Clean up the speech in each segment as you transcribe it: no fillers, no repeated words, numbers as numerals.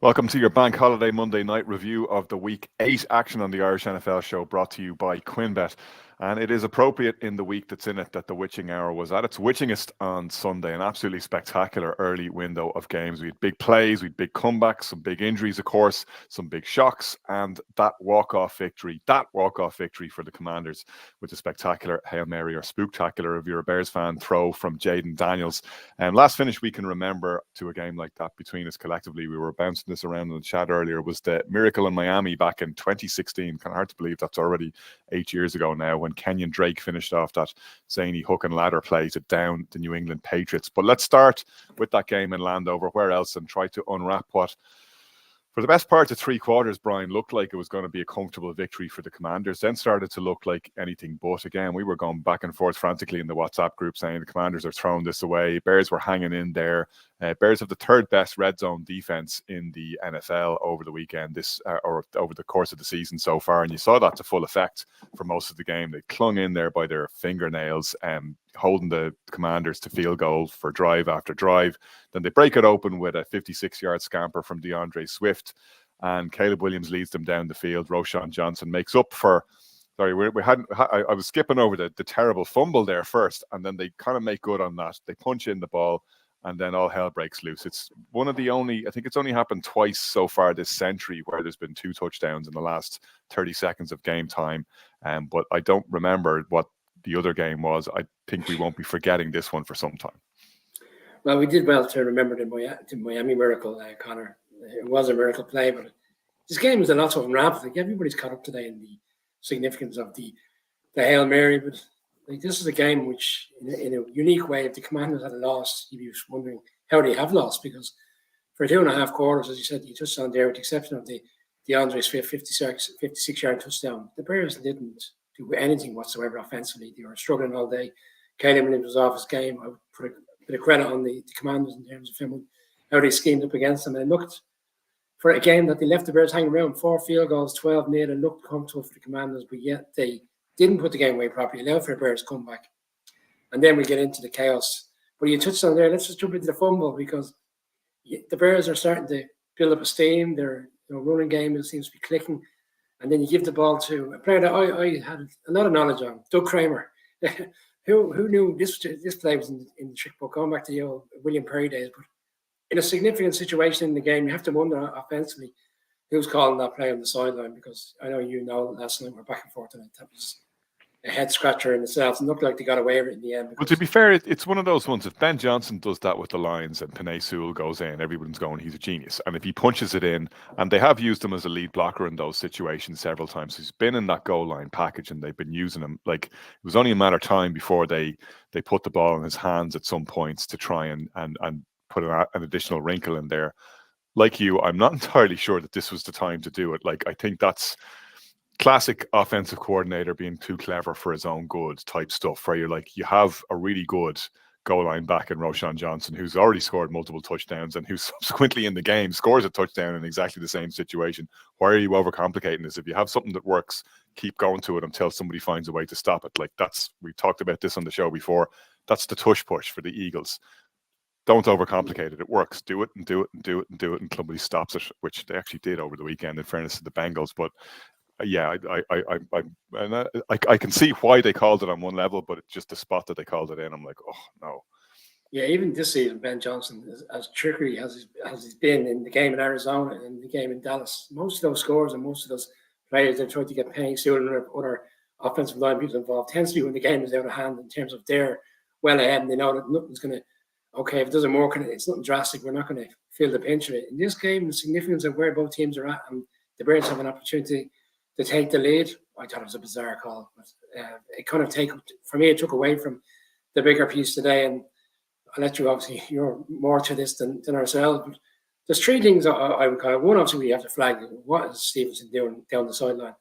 Welcome to your Bank Holiday Monday night review of the Week 8 action on the Irish NFL show, brought to you by QuinBet. And it is appropriate in the week that's in it that the witching hour was at its witchingest on Sunday. An absolutely spectacular early window of games. We had big plays, we had big comebacks, some big injuries, of course, some big shocks, and that walk-off victory for the Commanders with a spectacular Hail Mary, or spooktacular if you're a Bears fan, throw from Jaden Daniels. And last finish we can remember to a game like that between us collectively, we were bouncing this around in the chat earlier, was the miracle in Miami back in 2016. Kind of hard to believe that's already 8 years ago now, when Kenyon Drake finished off that zany hook and ladder play to down the New England Patriots. But let's start with that game in Landover, where else, and try to unwrap what, for the best part of 3 quarters, Brian, looked like it was going to be a comfortable victory for the Commanders, then started to look like anything but. Again, we were going back and forth frantically in the WhatsApp group saying the Commanders are throwing this away. Bears were hanging in there. Bears have the 3rd best red zone defense in the NFL over the weekend, or over the course of the season so far, and you saw that to full effect for most of the game. They clung in there by their fingernails, holding the Commanders to field goal for drive after drive. Then they break it open with a 56-yard scamper from DeAndre Swift, and Caleb Williams leads them down the field. Roschon Johnson makes up for. Sorry, I was skipping over the terrible fumble there first, and then they kind of make good on that. They punch in the ball, and then all hell breaks loose. It's one of the only, I think it's only happened twice so far this century where there's been 2 touchdowns in the last 30 seconds of game time. But I don't remember what the other game was. I think we won't be forgetting this one for some time. Well, we did well to remember the Miami miracle, Connor. It was a miracle play, but this game is a lot of unraveled. Like, everybody's caught up today in the significance of the Hail Mary, but like, this is a game which, in a unique way, if the Commanders had lost, you'd be wondering how they have lost, because for 2.5 quarters, as you said, you touched on there, with the exception of the DeAndre Swift 56-yard touchdown, the Bears didn't do anything whatsoever offensively. They were struggling all day. Caleb Williams was off his game. I would put a bit of credit on the Commanders in terms of how they schemed up against them. And it looked, for a game that they left the Bears hanging around, 4 field goals, 12 made, and looked comfortable for the Commanders, but yet they didn't put the game away properly, allowed for a Bears comeback. And then we get into the chaos. But you touched on there, let's just jump into the fumble, because the Bears are starting to build up a steam. Their running game seems to be clicking. And then you give the ball to a player that I had a lot of knowledge on, Doug Kramer. Who knew this play was in the trick book, going back to the old William Perry days. But in a significant situation in the game, you have to wonder offensively who's calling that play on the sideline, because I know last night we're back and forth on it. That was a head scratcher in itself. It looked like they got away with it in the end. Well, to be fair, it's one of those ones. If Ben Johnson does that with the Lions and Penei Sewell goes in, everyone's going, he's a genius. And if he punches it in, and they have used him as a lead blocker in those situations several times. He's been in that goal line package, and they've been using him. Like, it was only a matter of time before they put the ball in his hands at some points to try and put an additional wrinkle in there. Like you, I'm not entirely sure that this was the time to do it. Like, I think that's classic offensive coordinator being too clever for his own good type stuff, where you're like, you have a really good goal line back in Roschon Johnson, who's already scored multiple touchdowns and who subsequently in the game scores a touchdown in exactly the same situation. Why are you overcomplicating this? If you have something that works, keep going to it until somebody finds a way to stop it. Like, we talked about this on the show before. That's the tush push for the Eagles. Don't overcomplicate it. It works. Do it and do it and do it and do it until somebody stops it, which they actually did over the weekend, in fairness to the Bengals. But yeah, I can see why they called it on one level, but it's just the spot that they called it in. I'm like, oh no. Yeah, even this season, Ben Johnson, as trickery as he's been in the game in Arizona and the game in Dallas, most of those scores and most of those players that tried to get Penei Sewell and other offensive line people involved tends to be when the game is out of hand, in terms of they're well ahead and they know that nothing's going to, okay, if it doesn't work, it's nothing drastic, we're not going to feel the pinch of it. In this game, the significance of where both teams are at, and the Bears have an opportunity to take the lead, I thought it was a bizarre call. But it kind of for me, it took away from the bigger piece today. And I'll let you, obviously, you're more to this than ourselves. But there's 3 things I would call it. One, obviously, we have to flag what is Stevenson doing down the sideline,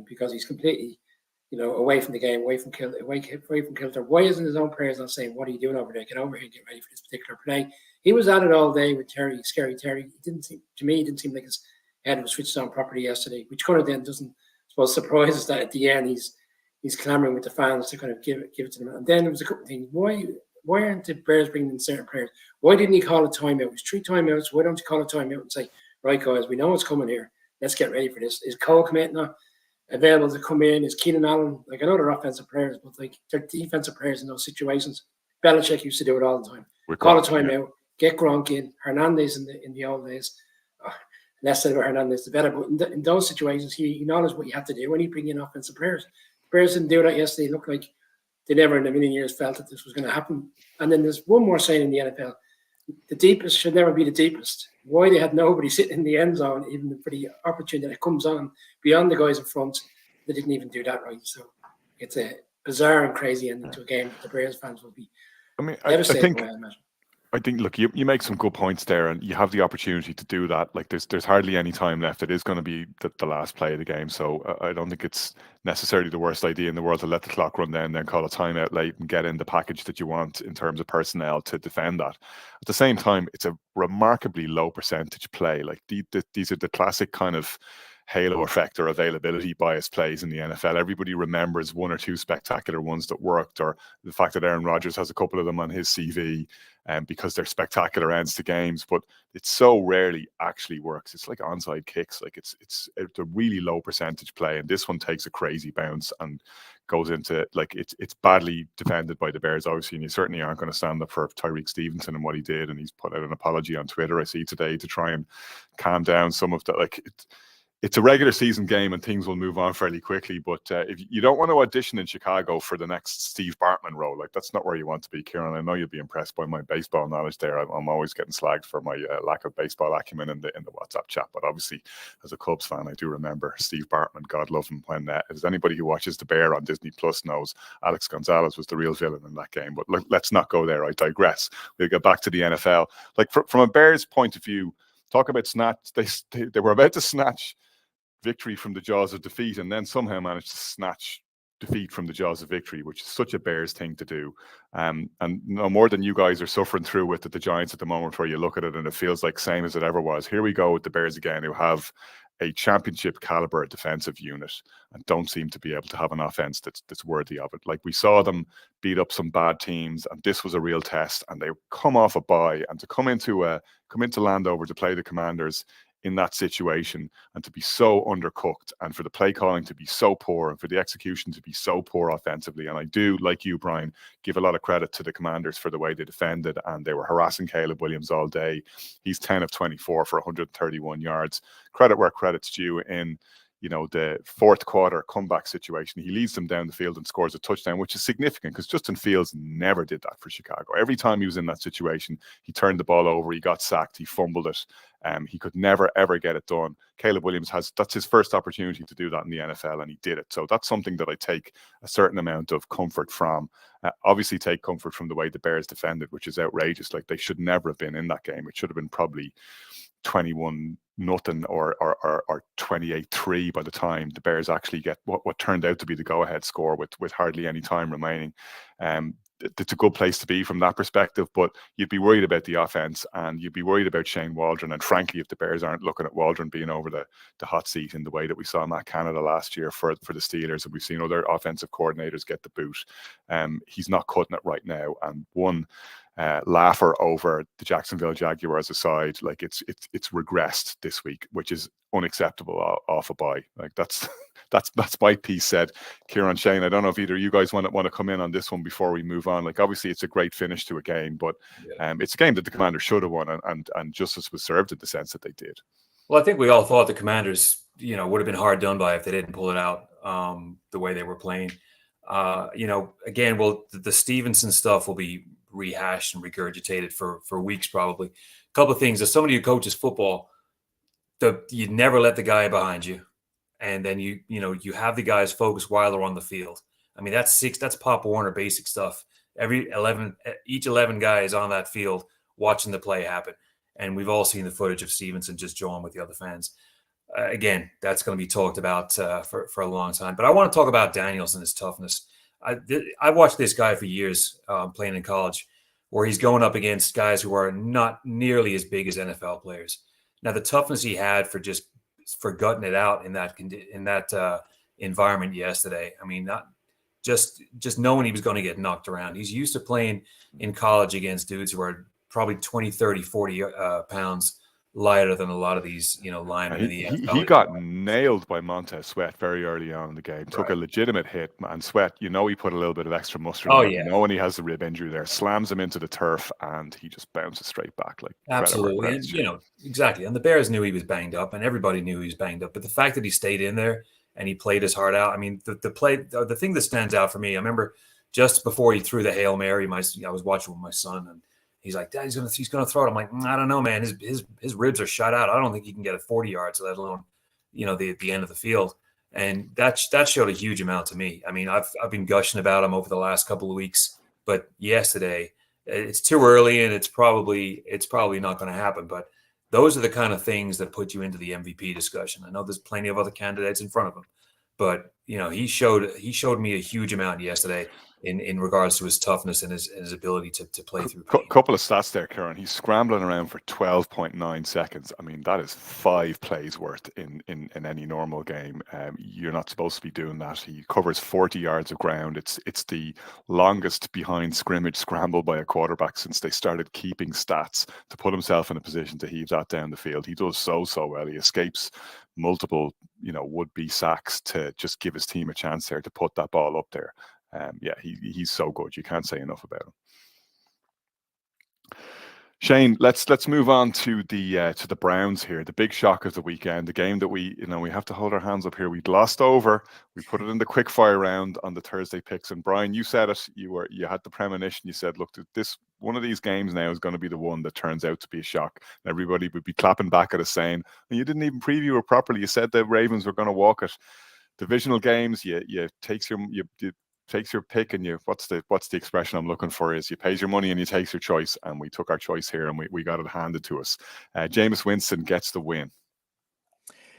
because he's completely, away from the game, away from Kilter. Why isn't his own players not saying, what are you doing over there? Get over here and get ready for this particular play. He was at it all day with Scary Terry. It didn't seem like his head was switched on properly yesterday, which kind of then doesn't, surprise us that at the end he's clamoring with the fans to kind of give it to them. And then there was a couple of things. Why aren't the Bears bringing in certain players? Why didn't he call a timeout? It was 3 timeouts. Why don't you call a timeout and say, right, guys, we know what's coming here. Let's get ready for this. Is Cole Kmet now available to come in? Is Keenan Allen? Like, I know they're offensive players, but like they're defensive players in those situations. Belichick used to do it all the time. Call a timeout, get Gronk in, Hernandez in the old days. Less said about Hernandez, the better. But in those situations, he knows what you have to do when you bring in offensive players. The Bears didn't do that yesterday. It looked like they never in a million years felt that this was going to happen. And then there's one more saying in the NFL. The deepest should never be the deepest. Why they had nobody sitting in the end zone, even for the opportunity that comes on beyond the guys in front, they didn't even do that right. So it's a bizarre and crazy ending to a game that the Bears fans will be devastated by, I imagine. I think, look, you make some good points there, and you have the opportunity to do that. Like, there's hardly any time left. It is going to be the last play of the game, so I don't think it's necessarily the worst idea in the world to let the clock run down, then call a timeout late and get in the package that you want in terms of personnel to defend that. At the same time, it's a remarkably low percentage play. Like, these are the classic kind of halo effect or availability bias plays in the NFL. Everybody remembers one or two spectacular ones that worked, or the fact that Aaron Rodgers has a couple of them on his CV, because they're spectacular ends to games, but it so rarely actually works. It's like onside kicks. Like, it's a really low percentage play, and this one takes a crazy bounce and goes into, like, it's badly defended by the Bears, obviously, and you certainly aren't going to stand up for Tyreek Stevenson and what he did, and he's put out an apology on Twitter, I see today, to try and calm down some of that. Like, it's a regular season game and things will move on fairly quickly. But if you don't want to audition in Chicago for the next Steve Bartman role, like, that's not where you want to be, Kieran. I know you'll be impressed by my baseball knowledge there. I'm always getting slagged for my lack of baseball acumen in the WhatsApp chat. But obviously, as a Cubs fan, I do remember Steve Bartman, God love him, when as anybody who watches The Bear on Disney Plus knows, Alex Gonzalez was the real villain in that game. But let's not go there. I digress. We'll get back to the NFL. Like, from a Bears point of view, talk about snatch. They were about to snatch victory from the jaws of defeat, and then somehow managed to snatch defeat from the jaws of victory, which is such a Bears thing to do. And no more than you guys are suffering through with the Giants at the moment, where you look at it and it feels like same as it ever was. Here we go with the Bears again, who have a championship caliber defensive unit and don't seem to be able to have an offense that's worthy of it. Like, we saw them beat up some bad teams, and this was a real test, and they come off a bye, and to come into Landover to play the Commanders in that situation and to be so undercooked, and for the play calling to be so poor, and for the execution to be so poor offensively. And I do, like you, Brian, give a lot of credit to the Commanders for the way they defended, and they were harassing Caleb Williams all day. He's 10 of 24 for 131 yards. Credit where credit's due in, the fourth quarter comeback situation. He leads them down the field and scores a touchdown, which is significant because Justin Fields never did that for Chicago. Every time he was in that situation, he turned the ball over, he got sacked, he fumbled it. He could never, ever get it done. Caleb Williams that's his first opportunity to do that in the NFL, and he did it. So that's something that I take a certain amount of comfort from. Obviously take comfort from the way the Bears defended, which is outrageous. Like, they should never have been in that game. It should have been probably 21-0 or 28-3 by the time the Bears actually get what turned out to be the go-ahead score with hardly any time remaining. It's a good place to be from that perspective, but you'd be worried about the offense, and you'd be worried about Shane Waldron. And frankly, if the Bears aren't looking at Waldron being over the hot seat in the way that we saw Matt Canada last year for the Steelers, and we've seen other offensive coordinators get the boot, he's not cutting it right now. And one laugher over the Jacksonville Jaguars aside, like, it's regressed this week, which is unacceptable off a bye. Like, that's my piece said. Kieran, Shane, I don't know if either of you guys want to come in on this one before we move on. Like, obviously it's a great finish to a game, but it's a game that the Commanders should have won, and justice was served in the sense that they did. Well, I think we all thought the Commanders, would have been hard done by if they didn't pull it out the way they were playing. Again, the Stevenson stuff will be rehashed and regurgitated for weeks probably. A couple of things. As somebody who coaches football, you never let the guy behind you, and then you have the guys focus while they're on the field. I mean, that's Pop Warner basic stuff. Each 11 guys on that field watching the play happen, and we've all seen the footage of Stevenson just jawing with the other fans. Again, that's going to be talked about for a long time. But I want to talk about Daniels and his toughness. I watched this guy for years playing in college, where he's going up against guys who are not nearly as big as NFL players. Now, the toughness he had for gutting it out in that environment yesterday. I mean, not just knowing he was going to get knocked around. He's used to playing in college against dudes who are probably 20, 30, 40 pounds lighter than a lot of these, linemen in the NFL. He got nailed by Montez Sweat very early on in the game. Took a legitimate hit, and Sweat, he put a little bit of extra mustard on him. When he has the rib injury there, slams him into the turf, and he just bounces straight back like absolutely. And exactly. And the Bears knew he was banged up, and everybody knew he was banged up. But the fact that he stayed in there and he played his heart out. I mean, the thing that stands out for me, I remember just before he threw the Hail Mary, I was watching with my son, and he's like, Dad, he's gonna throw it. I'm like, I don't know, man. His ribs are shut out. I don't think he can get it 40 yards, let alone, the end of the field. And that showed a huge amount to me. I mean, I've been gushing about him over the last couple of weeks, but yesterday, it's too early, and it's probably not going to happen. But those are the kind of things that put you into the MVP discussion. I know there's plenty of other candidates in front of him, but he showed me a huge amount yesterday in regards to his toughness and his ability to play through pain. Couple of stats there, Kieran. He's scrambling around for 12.9 seconds. I mean, that is 5 plays worth in any normal game. You're not supposed to be doing that. He covers 40 yards of ground. It's the longest behind scrimmage scramble by a quarterback since they started keeping stats to put himself in a position to heave that down the field. He does so well. He escapes multiple, would-be sacks to just give his team a chance there to put that ball up there. He's so good. You can't say enough about him. Shane, let's move on to the Browns here. The big shock of the weekend, the game that we have to hold our hands up here. We glossed over. We put it in the quick fire round on the Thursday picks. And Brian, you said it. You had the premonition. You said, look, this one of these games now is going to be the one that turns out to be a shock. And everybody would be clapping back at us saying, and you didn't even preview it properly. You said the Ravens were going to walk it. Divisional games, you takes your pick, and what's the expression I'm looking for is you pays your money and you takes your choice, and we took our choice here and we got it handed to us. Jameis Winston gets the win.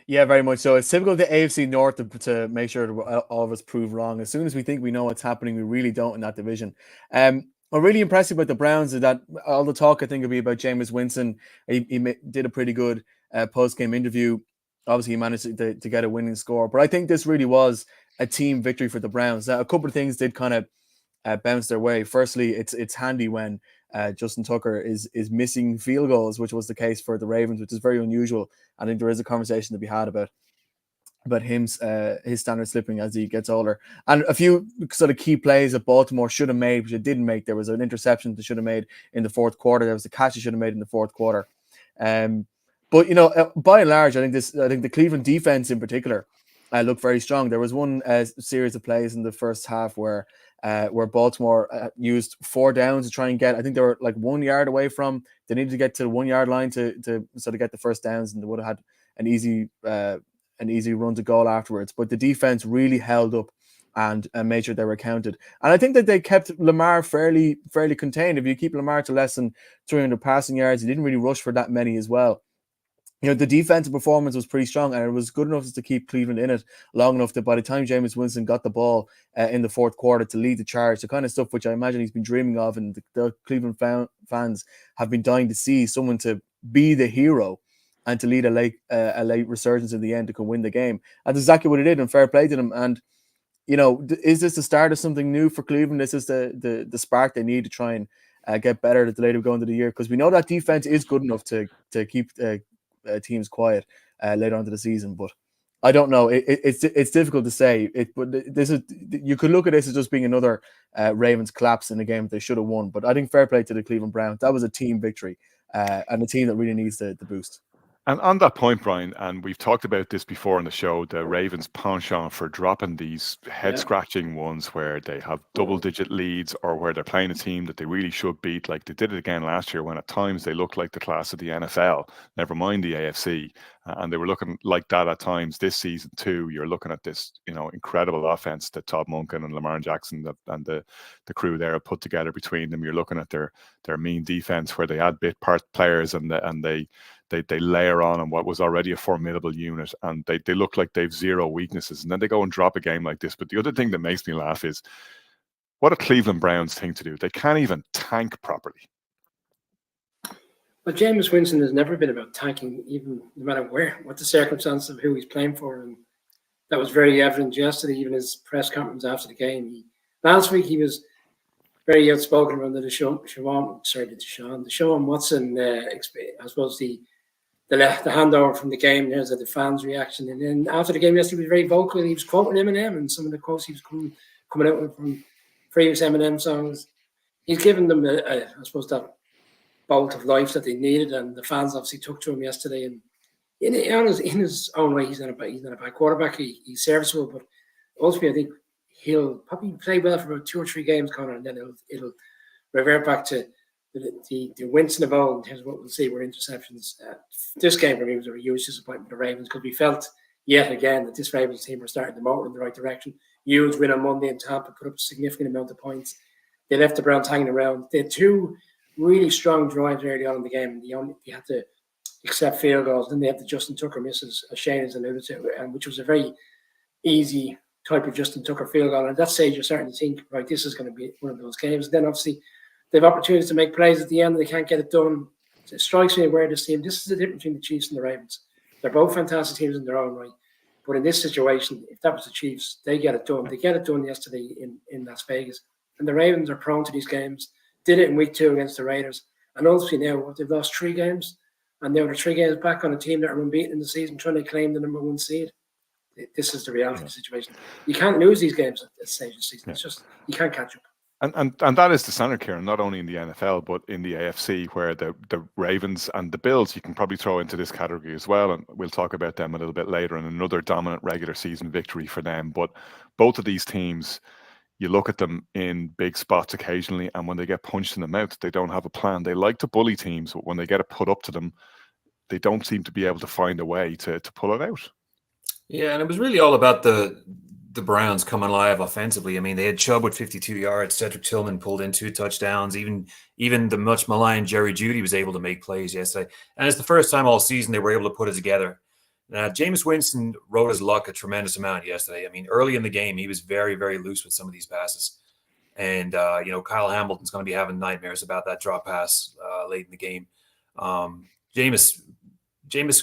Yeah, very much so. It's typical of the AFC North to make sure that all of us prove wrong. As soon as we think we know what's happening, we really don't in that division. I'm really impressed about the Browns is that all the talk I think will be about Jameis Winston. He did a pretty good post-game interview. Obviously, he managed to get a winning score, but I think this really was a team victory for the Browns. A couple of things did kind of bounce their way. Firstly, it's handy when Justin Tucker is missing field goals, which was the case for the Ravens, which is very unusual. I think there is a conversation to be had about his standard slipping as he gets older. And a few sort of key plays that Baltimore should have made, which it didn't make. There was an interception they should have made in the fourth quarter. There was a catch they should have made in the fourth quarter. But by and large, I think the Cleveland defense in particular looked very strong. There was one series of plays in the first half where Baltimore used 4 downs to try and get. I think they were like 1 yard away from. They needed to get to the 1 yard line to sort of get the first downs, and they would have had an easy run to goal afterwards. But the defense really held up and made sure they were counted. And I think that they kept Lamar fairly contained. If you keep Lamar to less than 300 passing yards, he didn't really rush for that many as well. The defensive performance was pretty strong, and it was good enough to keep Cleveland in it long enough that by the time Jameis Winston got the ball in the fourth quarter to lead the charge, the kind of stuff which I imagine he's been dreaming of, and the Cleveland fans have been dying to see someone to be the hero and to lead a late resurgence in the end to come win the game. That's exactly what he did, and fair play to them. And is this the start of something new for Cleveland? This is the spark they need to try and get better at the later we go into the year, because we know that defense is good enough to keep teams quiet later on to the season. But I don't know. It's difficult to say. But you could look at this as just being another Ravens collapse in a game that they should have won. But I think fair play to the Cleveland Browns. That was a team victory and a team that really needs the boost. And on that point, Brian, and we've talked about this before on the show, the Ravens penchant for dropping these head-scratching ones where they have double-digit leads or where they're playing a team that they really should beat. Like they did it again last year when at times they looked like the class of the NFL, never mind the AFC. And they were looking like that at times this season too. You're looking at this, incredible offense that Todd Monken and Lamar Jackson and the crew there have put together between them. You're looking at their mean defense where they add bit part players and they layer on what was already a formidable unit, and they look like they've zero weaknesses, and then they go and drop a game like this. But the other thing that makes me laugh is what a Cleveland Browns thing to do. They can't even tank properly. But Jameis Winston has never been about tanking, even no matter what the circumstances of who he's playing for, and that was very evident yesterday, even his press conference after the game. Last week he was very outspoken around the Deshaun Watson. I suppose the the handover from the game. There's the fans' reaction, and then after the game yesterday, he was very vocal. He was quoting Eminem and some of the quotes he was coming out with from previous Eminem songs. He's given them, I suppose, that bolt of life that they needed, and the fans obviously took to him yesterday. And in his own way, he's not a bad quarterback. He's serviceable, but ultimately, I think he'll probably play well for about 2 or 3 games, Connor, and then it'll revert back to the Winston of old in terms of what we'll see were interceptions. This game for me was a huge disappointment for the Ravens because we felt yet again that this Ravens team were starting to motor in the right direction. Huge win on Monday in Tampa, put up a significant amount of points. They left the Browns hanging around. They had 2 really strong drives early on in the game. You had to accept field goals. Then they had the Justin Tucker misses, as Shane has alluded to, which was a very easy type of Justin Tucker field goal. And at that stage, you're starting to think, right, this is going to be one of those games. Then obviously, they have opportunities to make plays at the end. They can't get it done. It strikes me where this team, this is the difference between the Chiefs and the Ravens. They're both fantastic teams in their own right. But in this situation, if that was the Chiefs, they get it done. They get it done yesterday in Las Vegas. And the Ravens are prone to these games. Did it in week 2 against the Raiders. And ultimately now, they've lost 3 games. And now they're 3 games back on a team that are unbeaten in the season, trying to claim the number 1 seed. This is the reality of the situation. You can't lose these games at this stage of the season. It's just, you can't catch up. And that is the standard, Kieran, not only in the NFL, but in the AFC, where the Ravens and the Bills, you can probably throw into this category as well. And we'll talk about them a little bit later and another dominant regular season victory for them. But both of these teams, you look at them in big spots occasionally, and when they get punched in the mouth, they don't have a plan. They like to bully teams, but when they get it put up to them, they don't seem to be able to find a way to pull it out. Yeah, and it was really all about the Browns coming alive offensively. I mean, they had Chubb with 52 yards. Cedric Tillman pulled in 2 touchdowns. Even the much maligned Jerry Jeudy was able to make plays yesterday. And it's the first time all season they were able to put it together. Jameis Winston rode his luck a tremendous amount yesterday. I mean, early in the game, he was very, very loose with some of these passes. And, Kyle Hamilton's going to be having nightmares about that drop pass late in the game. Jameis,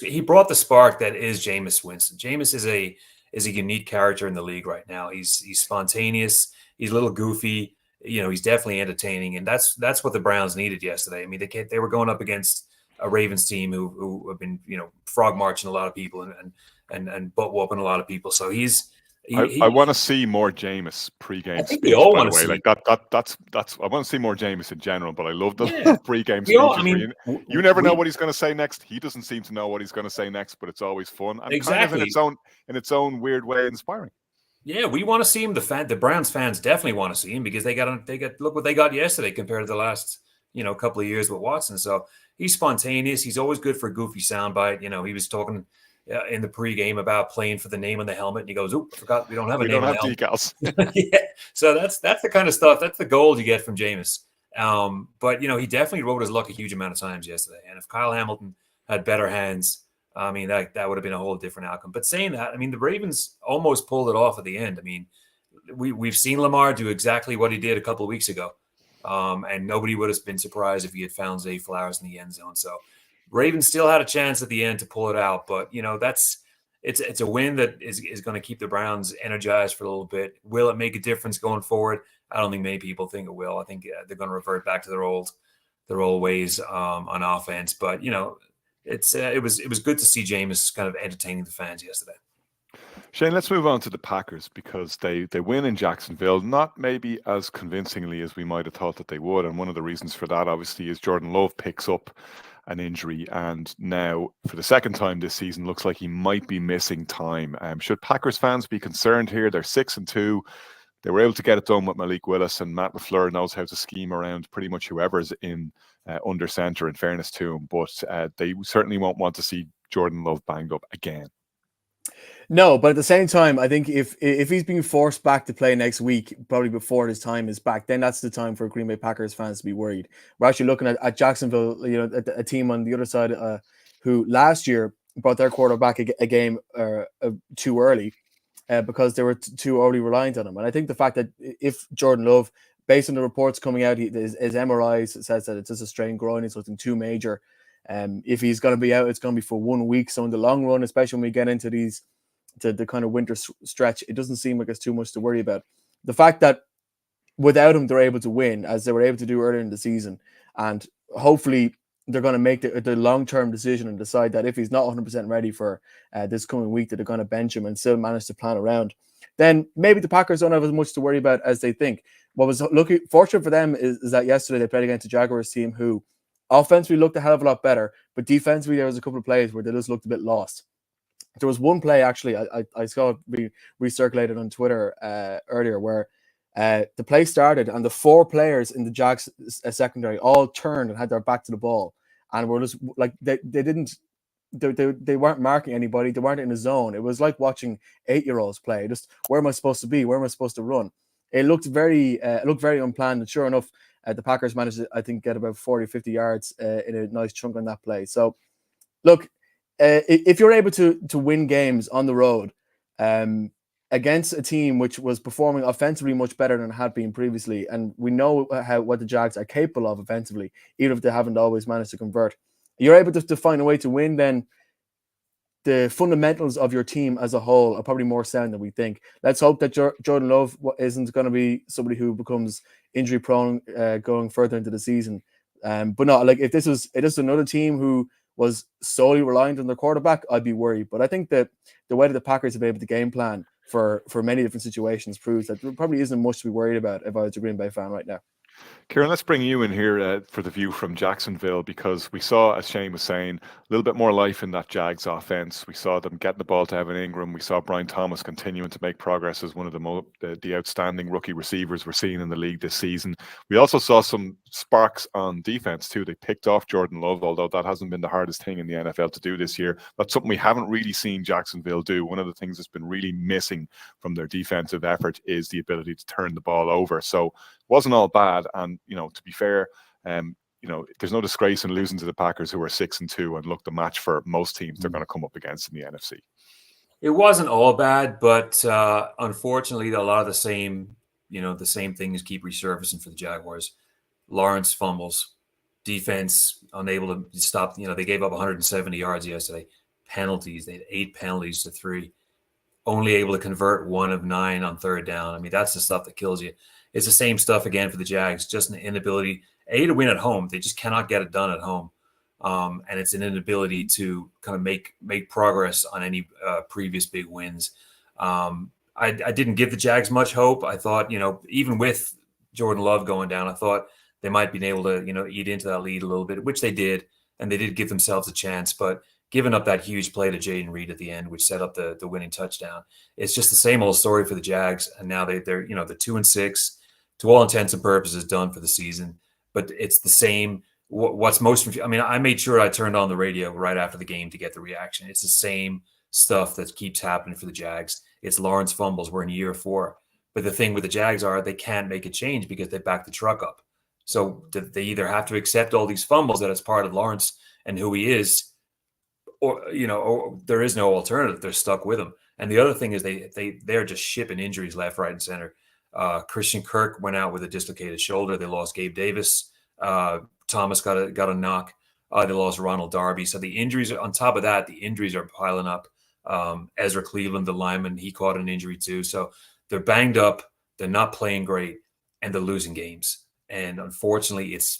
he brought the spark that is Jameis Winston. Jameis is a unique character in the league right now. He's spontaneous. He's a little goofy. He's definitely entertaining, and that's what the Browns needed yesterday. I mean, they were going up against a Ravens team who have been frog marching a lot of people and butt whooping a lot of people. So I want to see more Jameis pre-game. I think we all want to see. Like that's. I want to see more Jameis in general, but I love the pre-game speeches. You never know what he's going to say next. He doesn't seem to know what he's going to say next, but it's always fun and exactly kind of in its own weird way inspiring. Yeah, we want to see him. The Browns fans definitely want to see him because they got look what they got yesterday compared to the last couple of years with Watson. So he's spontaneous. He's always good for a goofy soundbite. He was talking in the pregame about playing for the name on the helmet, and he goes, "Oh, I forgot we don't have a name on the helmet." Decals. Yeah, so that's the kind of stuff. That's the gold you get from Jameis. But he definitely rode his luck a huge amount of times yesterday. And if Kyle Hamilton had better hands, I mean that would have been a whole different outcome. But saying that, I mean the Ravens almost pulled it off at the end. I mean, we've seen Lamar do exactly what he did a couple of weeks ago, and nobody would have been surprised if he had found Zay Flowers in the end zone. So. Ravens still had a chance at the end to pull it out, but it's a win that is going to keep the Browns energized for a little bit. Will it make a difference going forward? I don't think many people think it will. I think they're going to revert back to their old ways on offense. But it was good to see Jameis kind of entertaining the fans yesterday. Shane, let's move on to the Packers because they win in Jacksonville, not maybe as convincingly as we might have thought that they would. And one of the reasons for that, obviously, is Jordan Love picks up an injury, and now for the second time this season looks like he might be missing time. Should Packers fans be concerned here? They're 6-2. They were able to get it done with Malik Willis, and Matt LaFleur knows how to scheme around pretty much whoever's in under center, in fairness to him. But they certainly won't want to see Jordan Love banged up again. No, but at the same time, I think if he's being forced back to play next week, probably before his time is back, then that's the time for Green Bay Packers fans to be worried. We're actually looking at Jacksonville, a team on the other side who last year brought their quarterback a game too early because they were too already reliant on him. And I think the fact that if Jordan Love, based on the reports coming out, his MRI says that it's just a strained groin, it's nothing too major. If he's going to be out, it's going to be for 1 week. So in the long run, especially when we get into the kind of winter stretch, it doesn't seem like it's too much to worry about. The fact that without him, they're able to win, as they were able to do earlier in the season, and hopefully they're going to make the long-term decision and decide that if he's not 100% ready for this coming week, that they're going to bench him and still manage to plan around, then maybe the Packers don't have as much to worry about as they think. What was fortunate for them is that yesterday they played against a Jaguars team who offensively looked a hell of a lot better, but defensively there was a couple of plays where they just looked a bit lost. There was one play, actually, I saw it be recirculated on Twitter earlier, where the play started and the 4 players in the Jags secondary all turned and had their back to the ball, and were just like they weren't marking anybody, they weren't in a zone. It was like watching 8-year-olds play. Just, where am I supposed to be? Where am I supposed to run? It looked very unplanned, and sure enough, the Packers managed to, I think, get about 40-50 yards in a nice chunk on that play. So, look, if you're able to win games on the road against a team which was performing offensively much better than it had been previously, and we know what the Jags are capable of offensively, even if they haven't always managed to convert, you're able to find a way to win, then the fundamentals of your team as a whole are probably more sound than we think. Let's hope that Jordan Love isn't going to be somebody who becomes injury prone going further into the season. But no, like, if this is another team who was solely reliant on their quarterback, I'd be worried. But I think that the way that the Packers have been able to game plan for many different situations proves that there probably isn't much to be worried about if I was a Green Bay fan right now. Kieran, let's bring you in here for the view from Jacksonville, because we saw, as Shane was saying, a little bit more life in that Jags offense. We saw them getting the ball to Evan Ingram. We saw Brian Thomas continuing to make progress as one of the outstanding rookie receivers we're seeing in the league this season. We also saw some sparks on defense too. They picked off Jordan Love, although that hasn't been the hardest thing in the NFL to do this year. That's something we haven't really seen Jacksonville do. One of the things that's been really missing from their defensive effort is the ability to turn the ball over. So wasn't all bad, and to be fair, there's no disgrace in losing to the Packers, who are 6-2 and look the match for most teams they're going to come up against in the NFC. It wasn't all bad, but unfortunately, a lot of the same things keep resurfacing for the Jaguars. Lawrence fumbles, defense unable to stop. They gave up 170 yards yesterday. Penalties, they had 8 penalties to 3. Only able to convert 1 of 9 on third down. I mean, that's the stuff that kills you. It's the same stuff again for the Jags, just an inability, to win at home. They just cannot get it done at home. And it's an inability to kind of make progress on any previous big wins. I didn't give the Jags much hope. I thought, even with Jordan Love going down, I thought they might be able to, eat into that lead a little bit, which they did. And they did give themselves a chance. But giving up that huge play to Jaden Reed at the end, which set up the winning touchdown, it's just the same old story for the Jags. And now they're 2-6. To all intents and purposes, done for the season. But it's the same. What's most? I mean, I made sure I turned on the radio right after the game to get the reaction. It's the same stuff that keeps happening for the Jags. It's Lawrence fumbles. We're in year 4. But the thing with the Jags are they can't make a change because they back the truck up. So they either have to accept all these fumbles that it's part of Lawrence and who he is, or there is no alternative. They're stuck with him. And the other thing is they're just shipping injuries left, right, and center. Christian Kirk went out with a dislocated shoulder. They lost Gabe Davis. Thomas got a knock. They lost Ronald Darby. So the injuries, on top of that, the injuries are piling up. Ezra Cleveland, the lineman, he caught an injury too. So they're banged up. They're not playing great, and they're losing games. And unfortunately, it's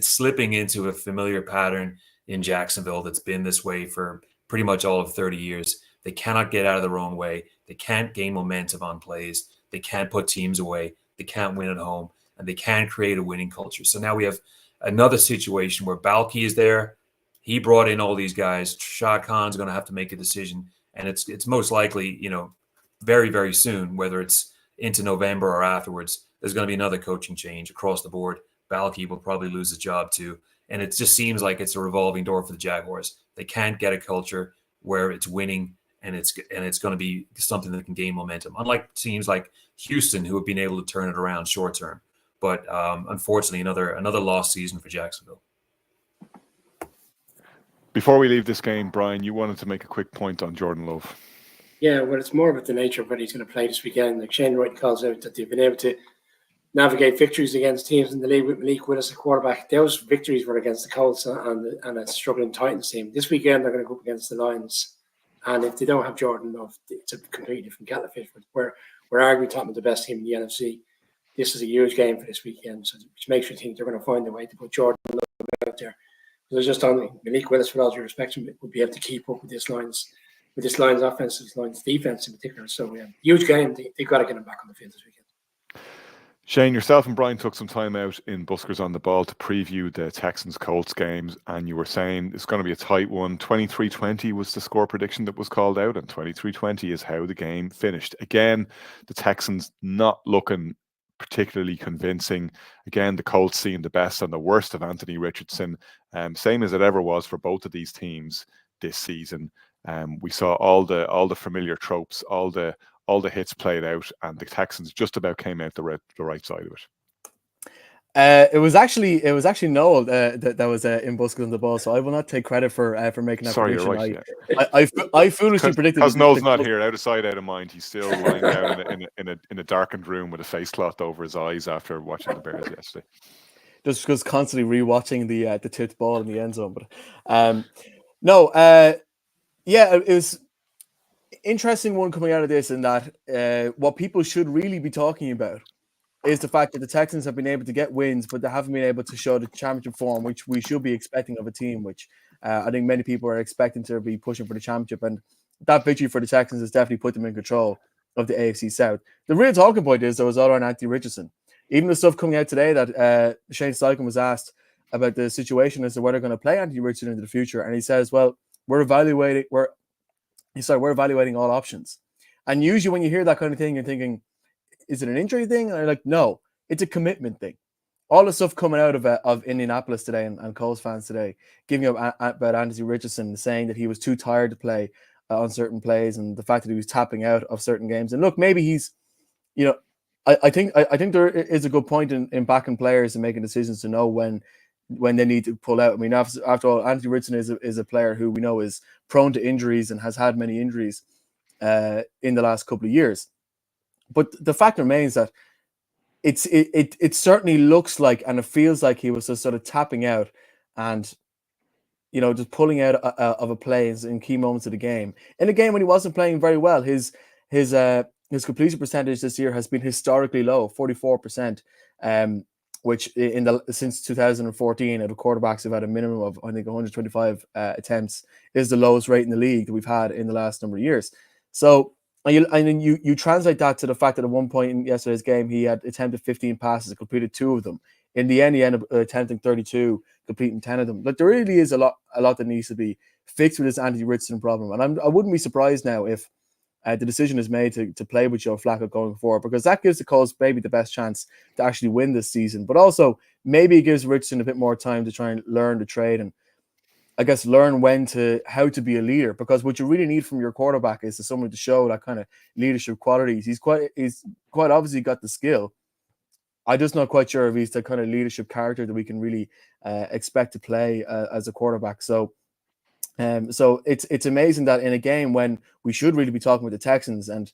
slipping into a familiar pattern in Jacksonville that's been this way for pretty much all of 30 years. They cannot get out of their own way. They can't gain momentum on plays. They can't put teams away. They can't win at home, and they can't create a winning culture. So now we have another situation where Balky is there. He brought in all these guys. Shad Khan's going to have to make a decision, and it's most likely, very, very soon, whether it's into November or afterwards, there's going to be another coaching change across the board. Balky will probably lose his job too, and it just seems like it's a revolving door for the Jaguars. They can't get a culture where it's winning, and it's going to be something that can gain momentum. Unlike teams like Houston, who have been able to turn it around short term. But unfortunately, another lost season for Jacksonville. Before we leave this game, Brian, you wanted to make a quick point on Jordan Love. Yeah, well, it's more about the nature of what he's going to play this weekend. Like Shane Wright calls out that they've been able to navigate victories against teams in the league with Malik Willis at quarterback. Those victories were against the Colts and a struggling Titans team. This weekend, they're going to go up against the Lions. And if they don't have Jordan Love, it's a completely different kettle of fish. We're arguably talking about the best team in the NFC. This is a huge game for this weekend, so which makes you think they're going to find a way to put Jordan Love out there. Because I just don't think Malik Willis, with all due respect, would be able to keep up with this Lions offense, this Lions defense in particular. So huge game. They've got to get him back on the field this weekend. Shane, yourself and Brian took some time out in Buskers on the Ball to preview the Texans-Colts games, and you were saying it's going to be a tight one. 23-20 was the score prediction that was called out, and 23-20 is how the game finished. Again, the Texans not looking particularly convincing. Again, the Colts seeing the best and the worst of Anthony Richardson, same as it ever was for both of these teams this season. We saw all the familiar tropes, all the hits played out, and the Texans just about came out the right side of it. It was actually Noel that was in Buskers on the Ball, so I will not take credit for making that prediction. You're right, I foolishly predicted because Noel's not here. Out of sight, out of mind. He's still lying down in a darkened room with a face cloth over his eyes after watching the Bears yesterday. Just because constantly rewatching the tipped ball in the end zone, but it was interesting one coming out of this, in that what people should really be talking about is the fact that the Texans have been able to get wins, but they haven't been able to show the championship form, which we should be expecting of a team, which I think many people are expecting to be pushing for the championship. And that victory for the Texans has definitely put them in control of the AFC South. The real talking point is there was all around Anthony Richardson. Even the stuff coming out today that Shane Steichen was asked about the situation as to whether they're going to play Anthony Richardson into the future. And he says, well, we're evaluating all options. And usually when you hear that kind of thing, you're thinking, is it an injury thing? And I'm like, no, it's a commitment thing. All the stuff coming out of Indianapolis today and Colts fans today, giving up about Anthony Richardson, saying that he was too tired to play on certain plays, and the fact that he was tapping out of certain games. And look, maybe he's, I think there is a good point in backing players and making decisions to know when they need to pull out. I mean, after all, Anthony Richardson is a player who we know is prone to injuries and has had many injuries in the last couple of years. But the fact remains that it certainly looks like, and it feels like, he was just sort of tapping out and just pulling out of a play in key moments of the game. In a game when he wasn't playing very well, his completion percentage this year has been historically low, 44%. Which since 2014, the quarterbacks have had a minimum of, I think, 125 attempts, is the lowest rate in the league that we've had in the last number of years. So, and you translate that to the fact that at one point in yesterday's game, he had attempted 15 passes and completed 2 of them. In the end, he ended up attempting 32, completing 10 of them. But there really is a lot that needs to be fixed with this Anthony Richardson problem. And I wouldn't be surprised now if the decision is made to play with Joe Flacco going forward, because that gives the Colts maybe the best chance to actually win this season. But also, maybe it gives Richardson a bit more time to try and learn the trade and, I guess, learn how to be a leader. Because what you really need from your quarterback is someone to show that kind of leadership qualities. He's quite obviously got the skill. I'm just not quite sure if he's the kind of leadership character that we can really expect to play as a quarterback. So it's amazing that in a game when we should really be talking with the Texans and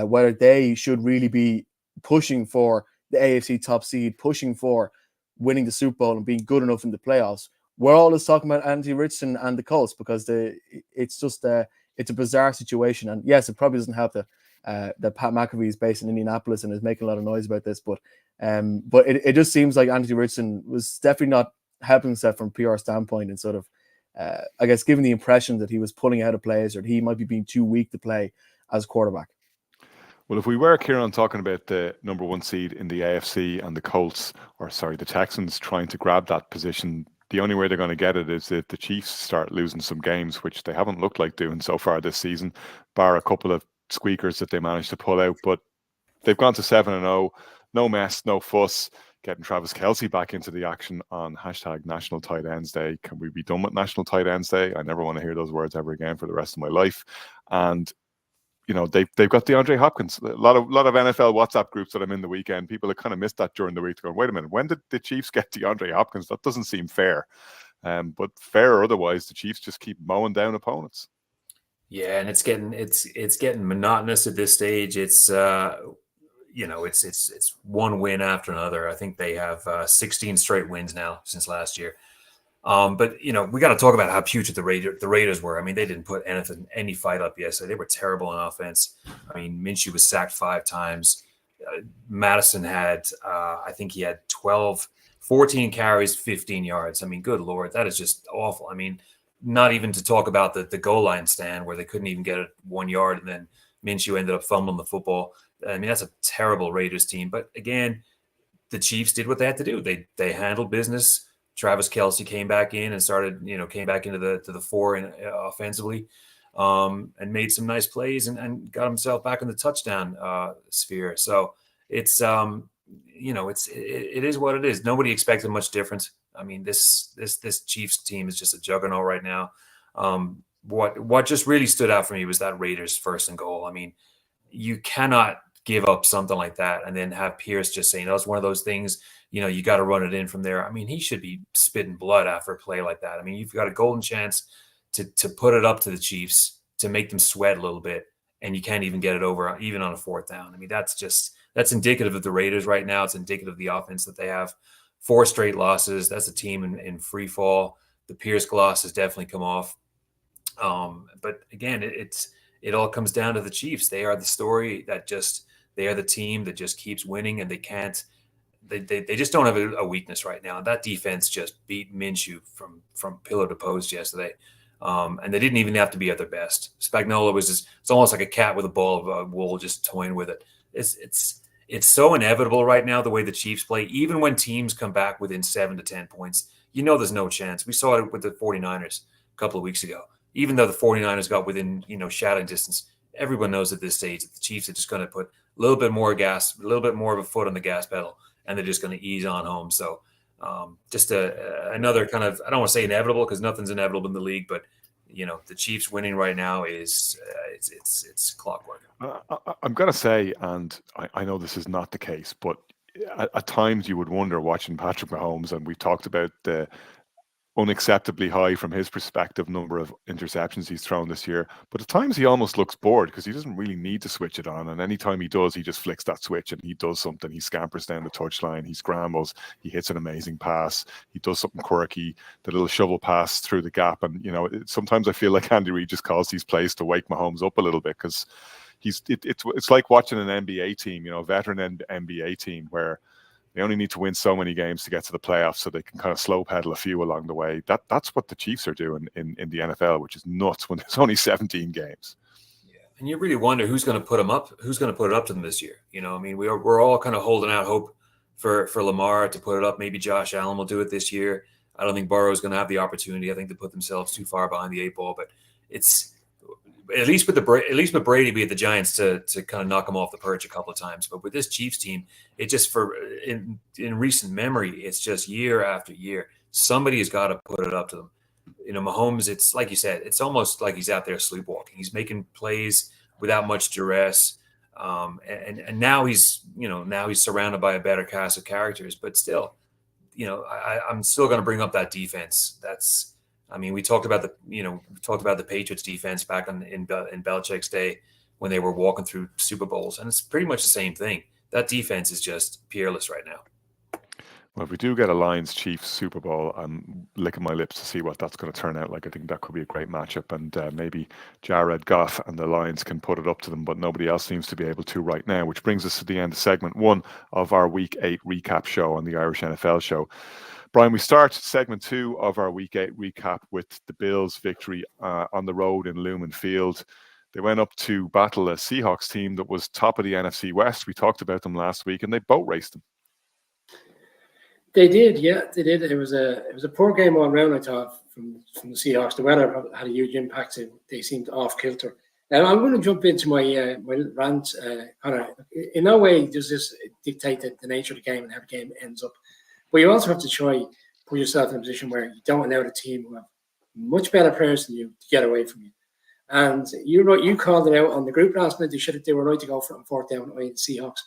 whether they should really be pushing for the AFC top seed, pushing for winning the Super Bowl and being good enough in the playoffs, we're always talking about Anthony Richardson and the Colts, because it's a bizarre situation. And yes, it probably doesn't help that Pat McAfee is based in Indianapolis and is making a lot of noise about this, but it just seems like Anthony Richardson was definitely not helping himself from a PR standpoint, and sort of I guess giving the impression that he was pulling out of plays, or that he might be being too weak to play as quarterback. Well, if we were, Kieran, talking about the number 1 seed in the AFC and the Texans trying to grab that position, the only way they're going to get it is if the Chiefs start losing some games, which they haven't looked like doing so far this season, bar a couple of squeakers that they managed to pull out. But they've gone to 7-0, no mess, no fuss. Getting Travis Kelce back into the action on # National Tight Ends Day. Can we be done with National Tight Ends Day? I never want to hear those words ever again for the rest of my life. And they've got DeAndre Hopkins. A lot of NFL WhatsApp groups that I'm in the weekend, people have kind of missed that during the week. Going, wait a minute, when did the Chiefs get DeAndre Hopkins? That doesn't seem fair. But fair or otherwise, the Chiefs just keep mowing down opponents. Yeah, and it's getting monotonous at this stage. It's it's one win after another. I think they have 16 straight wins now since last year. But we got to talk about how putrid the Raiders were. I mean, they didn't put any fight up yesterday. They were terrible on offense. I mean, Minshew was sacked 5 times. Madison had, I think he had 14 carries, 15 yards. I mean, good Lord, that is just awful. I mean, not even to talk about the goal line stand where they couldn't even get it 1 yard, and then Minshew ended up fumbling the football. I mean, that's a terrible Raiders team. But again, the Chiefs did what they had to do. They handled business. Travis Kelce came back in and came back into the fore and offensively, and made some nice plays and got himself back in the touchdown sphere. So it's it is what it is. Nobody expected much different. I mean, this Chiefs team is just a juggernaut right now. What just really stood out for me was that Raiders 1st and goal. I mean, you cannot give up something like that and then have Pierce just saying, "Oh, it's one of those things, you got to run it in from there." I mean, he should be spitting blood after a play like that. I mean, you've got a golden chance to put it up to the Chiefs, to make them sweat a little bit, and you can't even get it over even on a 4th down. I mean, that's indicative of the Raiders right now. It's indicative of the offense that they have. 4 straight losses. That's a team in free fall. The Pierce gloss has definitely come off. But again, it all comes down to the Chiefs. They are the story they are the team that just keeps winning, and they just don't have a weakness right now. That defense just beat Minshew from pillar to post yesterday. And they didn't even have to be at their best. Spagnuolo it's almost like a cat with a ball of wool just toying with it. It's so inevitable right now, the way the Chiefs play. Even when teams come back within 7 to 10 points, there's no chance. We saw it with the 49ers a couple of weeks ago. Even though the 49ers got within, shouting distance, everyone knows at this stage that the Chiefs are just going to put a little bit more gas, a little bit more of a foot on the gas pedal, and they're just going to ease on home. So just another kind of, I don't want to say inevitable because nothing's inevitable in the league, but the Chiefs winning right now is it's clockwork. I'm going to say, and I know this is not the case, but at times you would wonder watching Patrick Mahomes, and we've talked about the unacceptably high from his perspective number of interceptions he's thrown this year, but at times he almost looks bored because he doesn't really need to switch it on, and anytime he does, he just flicks that switch and he does something. He scampers down the touchline, he scrambles, he hits an amazing pass, he does something quirky, the little shovel pass through the gap, and sometimes I feel like Andy Reid just calls these plays to wake Mahomes up a little bit, because it's like watching an NBA team, a veteran NBA team where they only need to win so many games to get to the playoffs, so they can kind of slow pedal a few along the way. That's what the Chiefs are doing in the NFL, which is nuts when there's only 17 games. Yeah, and you really wonder who's going to put them up. Who's going to put it up to them this year? I mean, we're all kind of holding out hope for Lamar to put it up. Maybe Josh Allen will do it this year. I don't think Burrow's going to have the opportunity. I think they put themselves too far behind the 8 ball. But it's at least with Brady, we had the Giants to kind of knock him off the perch a couple of times. But with this Chiefs team, it just in recent memory, it's just year after year, somebody has got to put it up to them. Mahomes, it's like you said, it's almost like he's out there sleepwalking. He's making plays without much duress, and now he's surrounded by a better cast of characters. But still, I'm still going to bring up that defense. We talked about the Patriots defense back in Belichick's day when they were walking through Super Bowls, and it's pretty much the same thing. That defense is just peerless right now. Well, if we do get a Lions-Chiefs Super Bowl, I'm licking my lips to see what that's going to turn out like. I think that could be a great matchup, and maybe Jared Goff and the Lions can put it up to them, but nobody else seems to be able to right now, which brings us to the end of segment 1 of our Week 8 recap show on the Irish NFL Show. Brian, we start segment 2 of our Week 8 recap with the Bills' victory on the road in Lumen Field. They went up to battle a Seahawks team that was top of the NFC West. We talked about them last week, and they boat raced them. They did, yeah, they did. It was a poor game all round, I thought, from the Seahawks. The weather had a huge impact. They seemed off kilter. I'm going to jump into my rant. In no way does this dictate the nature of the game and how the game ends up. But you also have to try put yourself in a position where you don't allow the team who have much better players than you to get away from you. And you called it out on the group last night. They were right to go for 4th down away the Seahawks.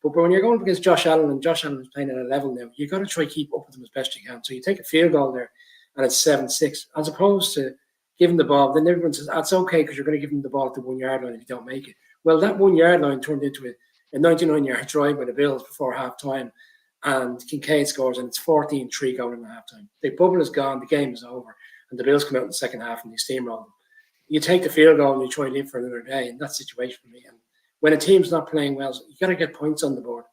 But when you're going up against Josh Allen, and Josh Allen is playing at a level now, you've got to try to keep up with them as best you can. So you take a field goal there, and it's 7-6, as opposed to giving the ball. Then everyone says, that's okay because you're going to give them the ball at the 1 yard line if you don't make it. Well, that 1 yard line turned into a 99-yard drive by the Bills before halftime, and Kincaid scores, and it's 14-3 going into halftime. The bubble is gone, the game is over, and the Bills come out in the second half and they steamroll them. You take the field goal and you try and live for another day in that situation for me. And when a team's not playing well, you got to get points on the board.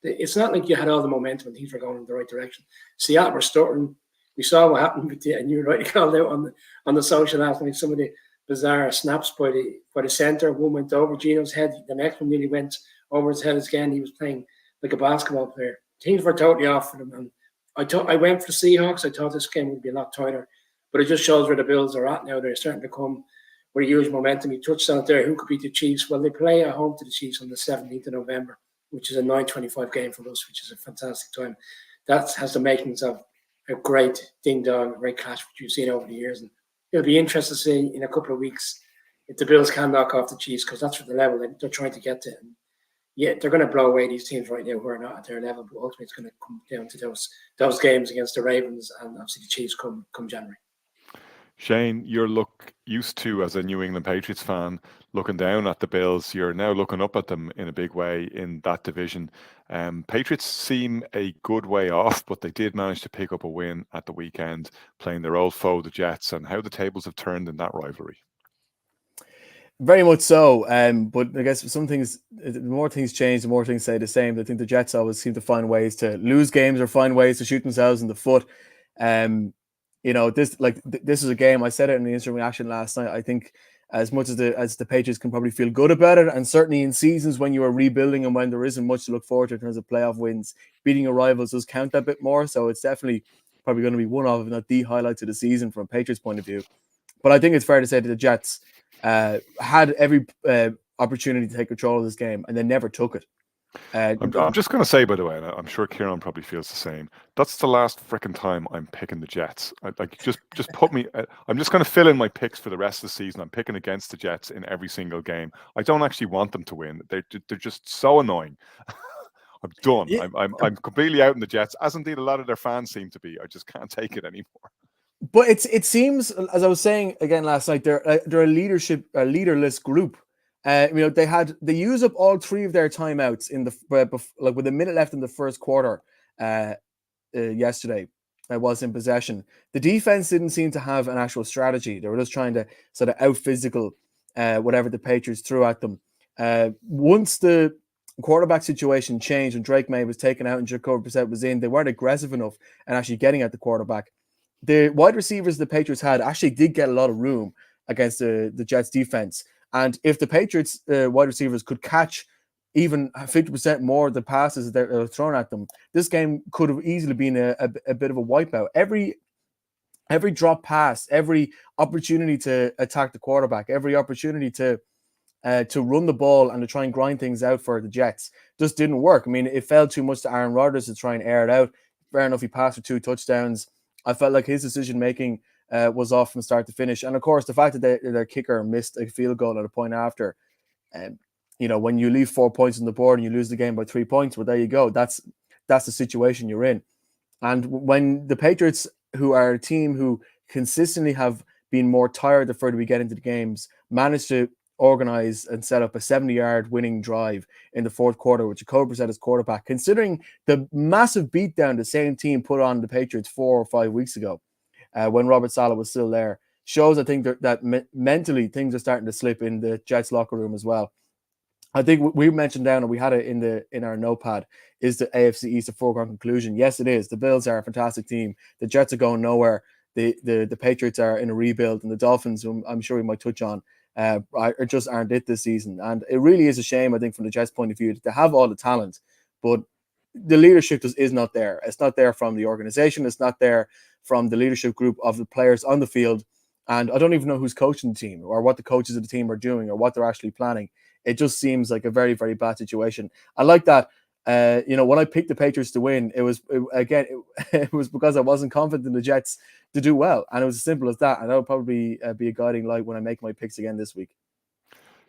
It's not like you had all the momentum and things were going in the right direction. Seattle were stuttering. We saw what happened with and you rightly called out on the social last night. Some of the bizarre snaps by the centre. One went over Gino's head. The next one nearly went over his head again. He was playing like a basketball player. Things were totally off for them. And I went for the Seahawks. I thought this game would be a lot tighter, but it just shows where the Bills are at now. They're starting to come with a huge momentum. You touched on it there. Who could beat the Chiefs? Well, they play at home to the Chiefs on the 17th of November, which is a 9:25 game for us, which is a fantastic time. That has the makings of a great ding-dong, great clash, which you've seen over the years. And it'll be interesting to see in a couple of weeks if the Bills can knock off the Chiefs, because that's what the level they're trying to get to. And yeah, they're going to blow away these teams right now who are not at their level, but ultimately it's going to come down to those games against the Ravens and obviously the Chiefs come January. Shane, you're used to, as a New England Patriots fan, looking down at the Bills. You're now looking up at them in a big way in that division. Patriots seem a good way off, but they did manage to pick up a win at the weekend, playing their old foe, the Jets, and how the tables have turned in that rivalry. Very much so. But I guess some things, the more things change, the more things stay the same. I think the Jets always seem to find ways to lose games or find ways to shoot themselves in the foot. This is a game. I said it in the instant reaction last night. I think as much as the Patriots can probably feel good about it, and certainly in seasons when you are rebuilding and when there isn't much to look forward to in terms of playoff wins, beating your rivals does count that bit more. So it's definitely probably going to be one of, if not the highlights of the season from a Patriots point of view. But I think it's fair to say that the Jets had every opportunity to take control of this game, and they never took it. I'm just going to say, by the way, and I'm sure Kieran probably feels the same. That's the last freaking time I'm picking the Jets. Just put me. I'm just going to fill in my picks for the rest of the season. I'm picking against the Jets in every single game. I don't actually want them to win. They're just so annoying. I'm done. Yeah. I'm completely out in the Jets, as indeed a lot of their fans seem to be. I just can't take it anymore. But it seems, as I was saying again last night, they're a leaderless group. They use up all three of their timeouts in with a minute left in the first quarter. Yesterday, I was in possession. The defense didn't seem to have an actual strategy. They were just trying to sort of out physical whatever the Patriots threw at them. Once the quarterback situation changed and Drake May was taken out and Jacoby Brissett was in, they weren't aggressive enough and actually getting at the quarterback. The wide receivers the Patriots had actually did get a lot of room against the Jets defense. And if the Patriots wide receivers could catch even 50% more of the passes that are thrown at them, this game could have easily been a bit of a wipeout. Every drop pass, every opportunity to attack the quarterback, every opportunity to run the ball and to try and grind things out for the Jets just didn't work. I mean, it fell too much to Aaron Rodgers to try and air it out. Fair enough, he passed for 2 touchdowns. I felt like his decision-making was off from start to finish. And of course, the fact that their kicker missed a field goal at a point after, when you leave 4 points on the board and you lose the game by 3 points, well, there you go. That's the situation you're in. And when the Patriots, who are a team who consistently have been more tired the further we get into the games, managed to organize and set up a 70-yard winning drive in the fourth quarter with Jacoby Brissett as quarterback, considering the massive beatdown the same team put on the Patriots 4 or 5 weeks ago when Robert Saleh was still there, shows, I think, that mentally things are starting to slip in the Jets locker room as well. I think we mentioned down, and we had it in our notepad, is the AFC East a foregone conclusion? Yes, it is. The Bills are a fantastic team. The Jets are going nowhere. The Patriots are in a rebuild, and the Dolphins, who I'm sure we might touch on, just aren't it this season. And it really is a shame, I think, from the Jets' point of view, that they have all the talent, but the leadership is not there. It's not there from the organization. It's not there from the leadership group of the players on the field. And I don't even know who's coaching the team or what the coaches of the team are doing or what they're actually planning. It just seems like a very, very bad situation. I like that. When I picked the Patriots to win, it was because I wasn't confident in the Jets to do well. And it was as simple as that. And that'll probably be a guiding light when I make my picks again this week.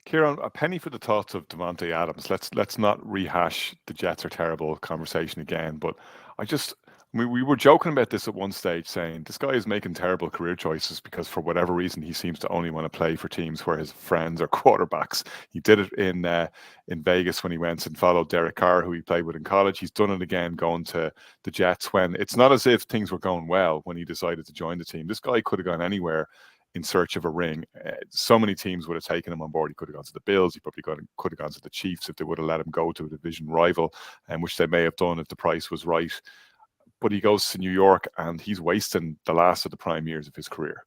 Kieran, a penny for the thoughts of Davante Adams. Let's not rehash the Jets are terrible conversation again. But we were joking about this at one stage, saying this guy is making terrible career choices because for whatever reason he seems to only want to play for teams where his friends are quarterbacks. He did it in Vegas when he went and followed Derek Carr, who he played with in college. He's done it again going to the Jets when it's not as if things were going well when he decided to join the team. This guy could have gone anywhere in search of a ring. So many teams would have taken him on board. He could have gone to the Bills. He probably could have gone to the Chiefs if they would have let him go to a division rival, which they may have done if the price was right. But he goes to New York and he's wasting the last of the prime years of his career.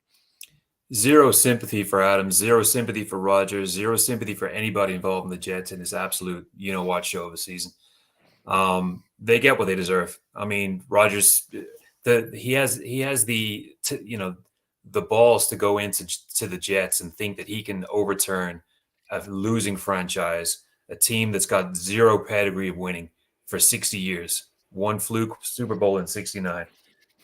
Zero sympathy for Adams, zero sympathy for Rodgers, zero sympathy for anybody involved in the Jets in this absolute you-know-what show of a season. They get what they deserve. I mean, Rodgers, he has the balls to go into the Jets and think that he can overturn a losing franchise, a team that's got zero pedigree of winning for 60 years, one fluke Super Bowl in 69.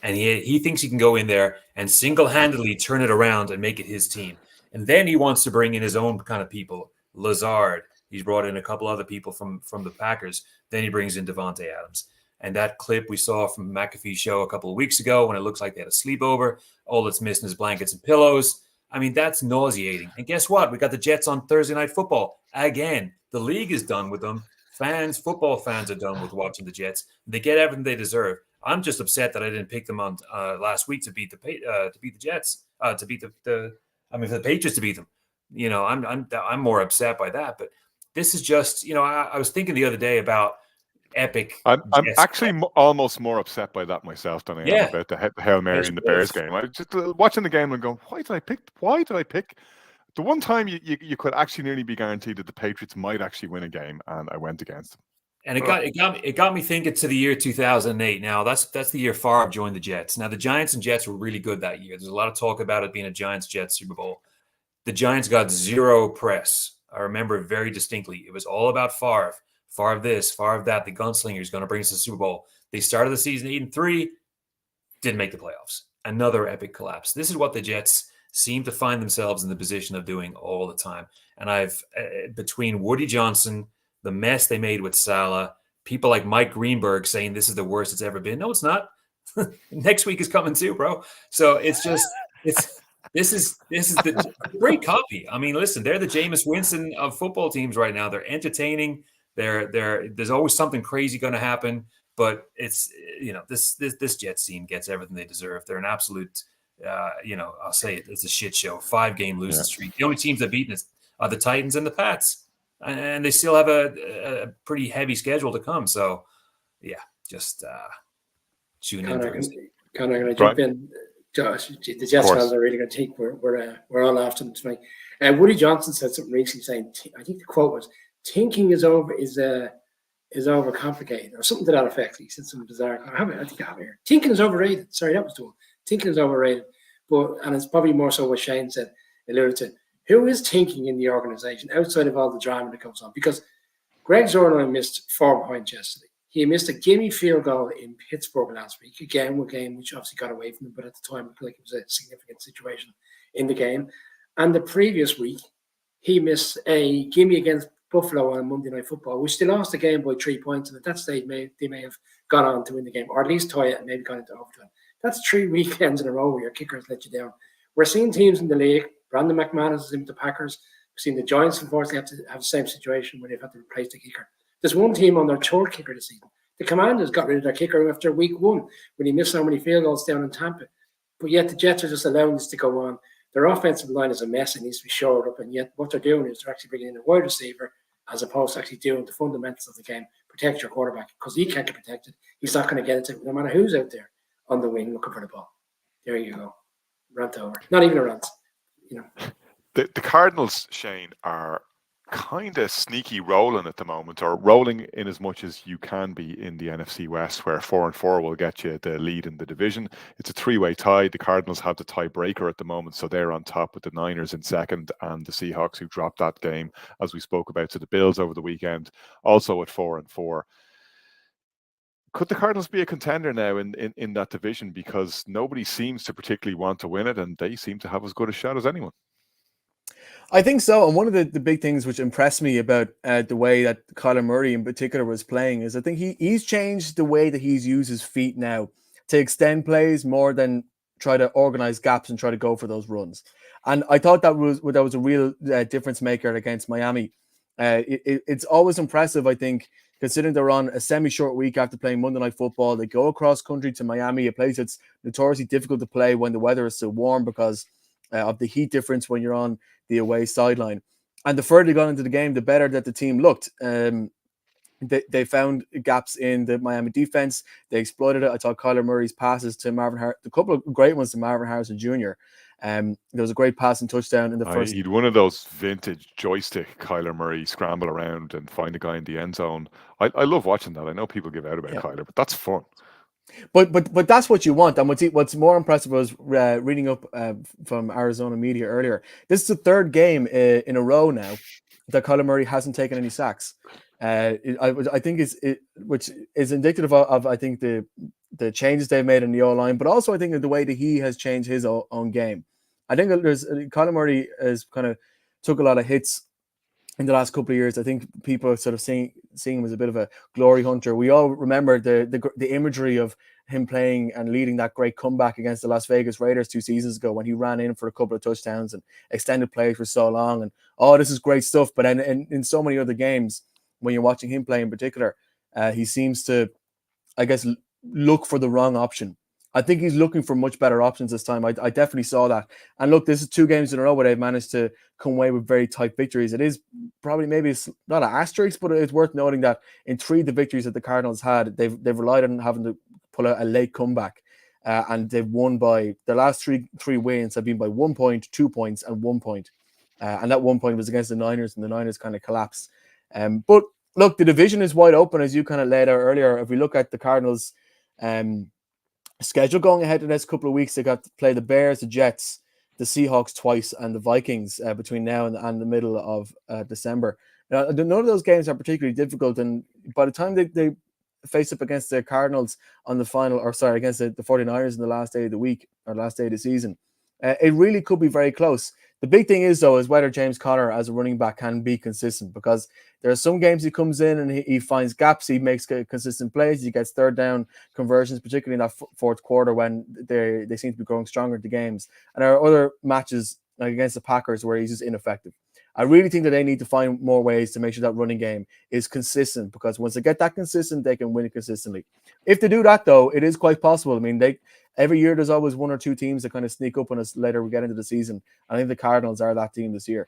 And he thinks he can go in there and single-handedly turn it around and make it his team. And then he wants to bring in his own kind of people. Lazard. He's brought in a couple other people from the Packers. Then he brings in Devontae Adams. And that clip we saw from McAfee's show a couple of weeks ago when it looks like they had a sleepover, all that's missing is blankets and pillows. I mean, that's nauseating. And guess what? We got the Jets on Thursday Night Football. Again, the league is done with them. Football fans are done with watching the Jets. They get everything they deserve. I'm just upset that I didn't pick them on last week to beat the Jets, for the Patriots to beat them. You know, I'm more upset by that. But this is just, I was thinking the other day about epic. I'm actually almost more upset by that myself than I am about the Hail Mary in the Bears game. I was just watching the game and going, why did I pick? The one time you could actually nearly be guaranteed that the Patriots might actually win a game, and I went against them. And it got me thinking to the year 2008. Now that's the year Favre joined the Jets. Now the Giants and Jets were really good that year. There's a lot of talk about it being a Giants-Jets Super Bowl. The Giants got zero press. I remember it very distinctly. It was all about Favre. Favre this, Favre that. The gunslinger is going to bring us to the Super Bowl. They started the season 8-3, didn't make the playoffs. Another epic collapse. This is what the Jets seem to find themselves in the position of doing all the time. And I've between Woody Johnson, the mess they made with Salah, people like Mike Greenberg saying this is the worst it's ever been. No, it's not. Next week is coming too, bro. So this is the great copy. I mean, listen, they're the Jameis Winston of football teams right now. They're entertaining. There's always something crazy going to happen, but it's this Jets team gets everything they deserve. They're an absolute I'll say it, it's a shit show. 5-game losing streak. The only teams that beaten are the Titans and the Pats. And they still have a pretty heavy schedule to come. So, yeah, just tune in. Conor, going to jump in. Josh, the Jets fans are really going to think we're all after them tonight. Woody Johnson said something recently saying, I think the quote was, "Thinking is overcomplicated," or something to that effect. He said something bizarre. I think I have it here. Thinking is overrated. Sorry, that was the one. Thinking is overrated. And it's probably more so what Shane said, alluded to. Who is thinking in the organization outside of all the drama that comes on? Because Greg Zorno missed 4 points yesterday. He missed a gimme field goal in Pittsburgh last week, a game which obviously got away from him, but at the time, it was a significant situation in the game. And the previous week, he missed a gimme against Buffalo on Monday Night Football, which they lost the game by 3 points. And at that stage, they may have gone on to win the game, or at least tie it and maybe gone into overtime. That's 3 weekends in a row where your kickers let you down. We're seeing teams in the league. Brandon McManus is in with the Packers. We've seen the Giants, unfortunately, have to have the same situation where they've had to replace the kicker. There's one team on their third kicker this season. The Commanders got rid of their kicker after week 1 when he missed so many field goals down in Tampa. But yet the Jets are just allowing this to go on. Their offensive line is a mess. It needs to be shored up. And yet what they're doing is they're actually bringing in a wide receiver as opposed to actually doing the fundamentals of the game. Protect your quarterback because he can't get protected. He's not going to get it to no matter who's out there on the wing looking for the ball. There you go. Rant over. Not even a rant. The Cardinals, Shane, are kind of sneaky rolling at the moment, or rolling in as much as you can be in the NFC West, where 4-4 will get you the lead in the division. It's a 3-way tie. The Cardinals have the tiebreaker at the moment, so they're on top with the Niners in second, and the Seahawks, who dropped that game, as we spoke about, to the Bills over the weekend, also at 4-4. Could the Cardinals be a contender now in that division? Because nobody seems to particularly want to win it, and they seem to have as good a shot as anyone. I think so. And one of the big things which impressed me about the way that Kyler Murray in particular was playing is I think he's changed the way that he's used his feet now to extend plays more than try to organize gaps and try to go for those runs. And I thought that was a real difference maker against Miami. It's always impressive, I think, considering they're on a semi-short week after playing Monday Night Football. They go across country to Miami, a place that's notoriously difficult to play when the weather is so warm because of the heat difference when you're on the away sideline. And the further you got into the game, the better that the team looked. They found gaps in the Miami defense. They exploited it. I thought Kyler Murray's passes to Marvin Harrison, a couple of great ones to Marvin Harrison Jr. There was a great passing touchdown in the first. He'd one of those vintage joystick Kyler Murray scramble around and find a guy in the end zone. I love watching that. I know people give out about Kyler, but that's fun. But that's what you want. And what's more impressive was reading up from Arizona media earlier. This is the third game in a row now that Kyler Murray hasn't taken any sacks. I think which is indicative of I think the changes they've made in the O-line, but also I think the way that he has changed his own game. I think Kyler Murray has kind of took a lot of hits in the last couple of years. I think people are sort of seeing him as a bit of a glory hunter. We all remember the imagery of him playing and leading that great comeback against the Las Vegas Raiders 2 seasons ago when he ran in for a couple of touchdowns and extended plays for so long. And this is great stuff. But in so many other games, when you're watching him play in particular, he seems to, I guess, look for the wrong option. I think he's looking for much better options this time. I definitely saw that. And look, this is 2 games in a row where they've managed to come away with very tight victories. It is probably maybe it's not an asterisk, but it's worth noting that in 3 of the victories that the Cardinals had, they've relied on having to pull out a late comeback. And they've won by the last three wins have been by 1 point, 2 points, and 1 point. And that 1 point was against the Niners, and the Niners kind of collapsed. But look, the division is wide open, as you kind of laid out earlier. If we look at the Cardinals' schedule going ahead the next couple of weeks, they got to play the Bears, the Jets, the Seahawks twice, and the Vikings between now and the middle of December. Now, none of those games are particularly difficult, and by the time they face up against the Cardinals on the final, against the 49ers in the last day of the week or last day of the season, it really could be very close. The big thing is whether James Conner as a running back can be consistent, because there are some games he comes in and he finds gaps, he makes consistent plays, he gets third down conversions, particularly in that fourth quarter when they seem to be growing stronger at the games. And there are other matches like against the Packers where he's just ineffective. I really think that they need to find more ways to make sure that running game is consistent, because once they get that consistent, they can win it consistently. If they do that, though, it is quite possible. I mean, every year there's always 1 or 2 teams that kind of sneak up on us later we get into the season. I think the Cardinals are that team this year.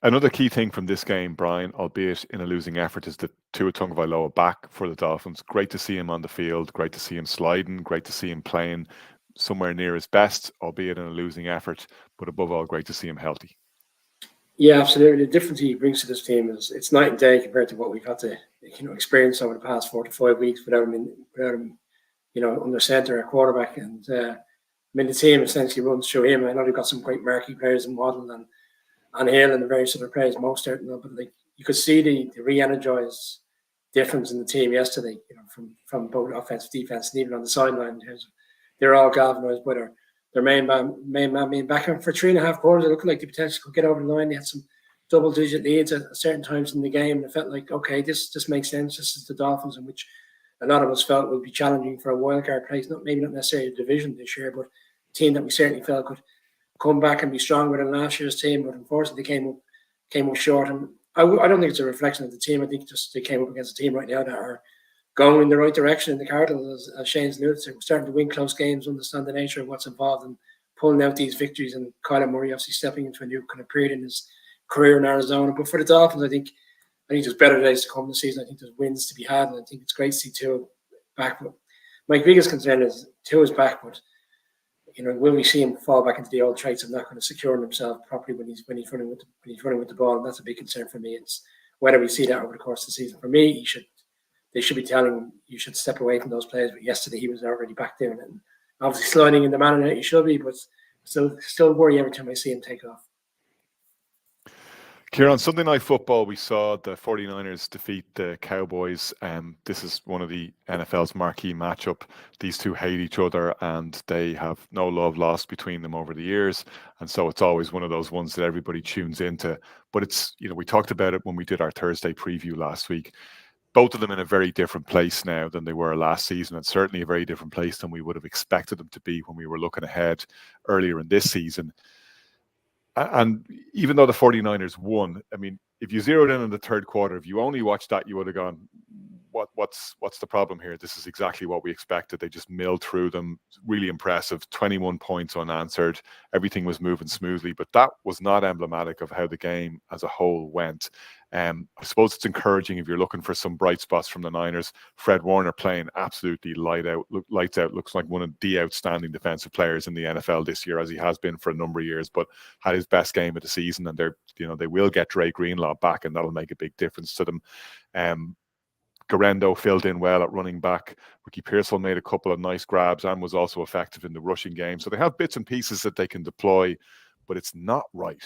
Another key thing from this game, Brian, albeit in a losing effort, is that Tua Tagovailoa back for the Dolphins. Great to see him on the field. Great to see him sliding. Great to see him playing somewhere near his best, albeit in a losing effort. But above all, great to see him healthy. Yeah, absolutely. The difference he brings to this team is it's night and day compared to what we've had to experience over the past 4 to 5 weeks without him under center or quarterback. And the team essentially runs through him. I know they've got some great marquee players in Waddle and Hill and the various other players, most certainly, but you could see the re-energized difference in the team yesterday, from both offense, defense, and even on the sideline. They're all galvanized by their main man being back. And for 3.5 quarters, it looked like the potential could get over the line. They had some double-digit leads at certain times in the game. It felt like, okay, this makes sense. This is the Dolphins, in which a lot of us felt would be challenging for a wildcard place. Maybe not necessarily a division this year, but a team that we certainly felt could come back and be stronger than last year's team. But unfortunately, they came up short. And I don't think it's a reflection of the team. I think just they came up against a team right now that are going in the right direction. In the Cardinals, as Shane's alluded to, we're starting to win close games, understand the nature of what's involved in pulling out these victories, and Kyler Murray obviously stepping into a new kind of period in his career in Arizona. But for the Dolphins, I think there's better days to come this season. I think there's wins to be had, and I think it's great to see Tua back. But my biggest concern is Tua's back, but will we see him fall back into the old traits of not going to secure himself properly when he's running with the ball? And that's a big concern for me. It's whether we see that over the course of the season. For me, they should be telling him you should step away from those plays. But yesterday he was already back doing it, and obviously sliding in the manner that he should be. But still worry every time I see him take off. Kieran, Sunday Night Football, we saw the 49ers defeat the Cowboys. This is one of the NFL's marquee matchup. These two hate each other and they have no love lost between them over the years. And so it's always one of those ones that everybody tunes into. But it's, we talked about it when we did our Thursday preview last week. Both of them in a very different place now than they were last season, and certainly a very different place than we would have expected them to be when we were looking ahead earlier in this season. And even though the 49ers won, I mean, if you zeroed in on the third quarter, if you only watched that, you would have gone, what what's the problem here? This is exactly what we expected. They just milled through them. Really impressive. 21 points unanswered. Everything was moving smoothly, but that was not emblematic of how the game as a whole went. I suppose it's encouraging if you're looking for some bright spots from the Niners. Fred Warner playing absolutely lights out. Looks like one of the outstanding defensive players in the NFL this year, as he has been for a number of years, but had his best game of the season. And they will get Dre Greenlaw back, and that'll make a big difference to them. Garendo filled in well at running back. Ricky Pearsall made a couple of nice grabs and was also effective in the rushing game. So they have bits and pieces that they can deploy, but it's not right.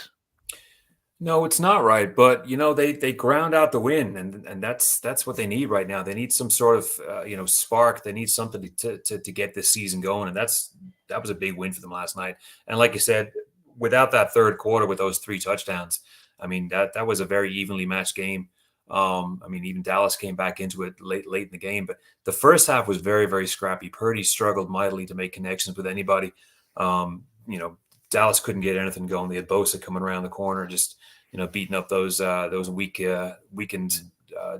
No, it's not right. But they ground out the win, and that's what they need right now. They need some sort of spark. They need something to get this season going, and that was a big win for them last night. And like you said, without that third quarter with those 3 touchdowns, I mean that was a very evenly matched game. Even Dallas came back into it late in the game, but the first half was very, very scrappy. Purdy struggled mightily to make connections with anybody. Dallas couldn't get anything going. They had Bosa coming around the corner, just beating up those weakened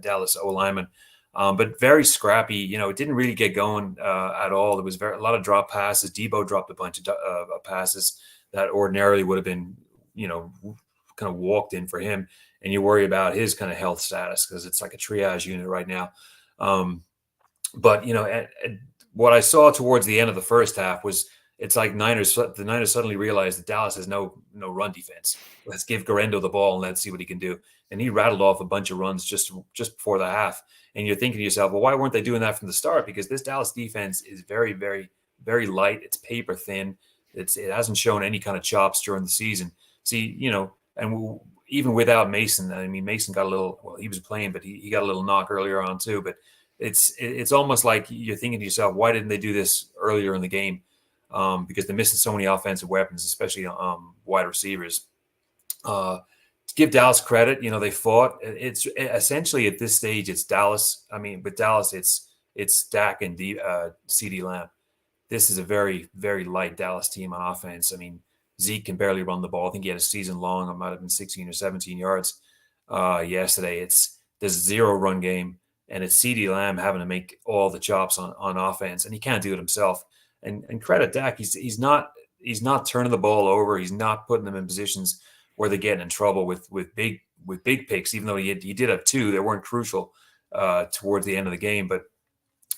Dallas O linemen. But very scrappy. It didn't really get going at all. There was a lot of drop passes. Debo dropped a bunch of passes that ordinarily would have been kind of walked in for him. And you worry about his kind of health status because it's like a triage unit right now. But what I saw towards the end of the first half was it's like the Niners suddenly realized that Dallas has no run defense. Let's give Garendo the ball and let's see what he can do. And he rattled off a bunch of runs just before the half. And you're thinking to yourself, well, why weren't they doing that from the start? Because this Dallas defense is very, very, very light. It's paper thin. It hasn't shown any kind of chops during the season. See, even without Mason, Mason got a little. Well, he was playing, but he got a little knock earlier on too. But it's almost like you're thinking to yourself, why didn't they do this earlier in the game? Because they're missing so many offensive weapons, especially wide receivers. To give Dallas credit, they fought. It's essentially at this stage, it's Dallas. With Dallas, it's Dak and CeeDee Lamb. This is a very, very light Dallas team on offense. Zeke can barely run the ball. I think he had a season long. It might have been 16 or 17 yards yesterday. There's 0 run game, and it's CeeDee Lamb having to make all the chops on offense, and he can't do it himself. And credit Dak, he's not turning the ball over. He's not putting them in positions where they're getting in trouble with big picks. Even though he did have 2 that weren't crucial towards the end of the game, but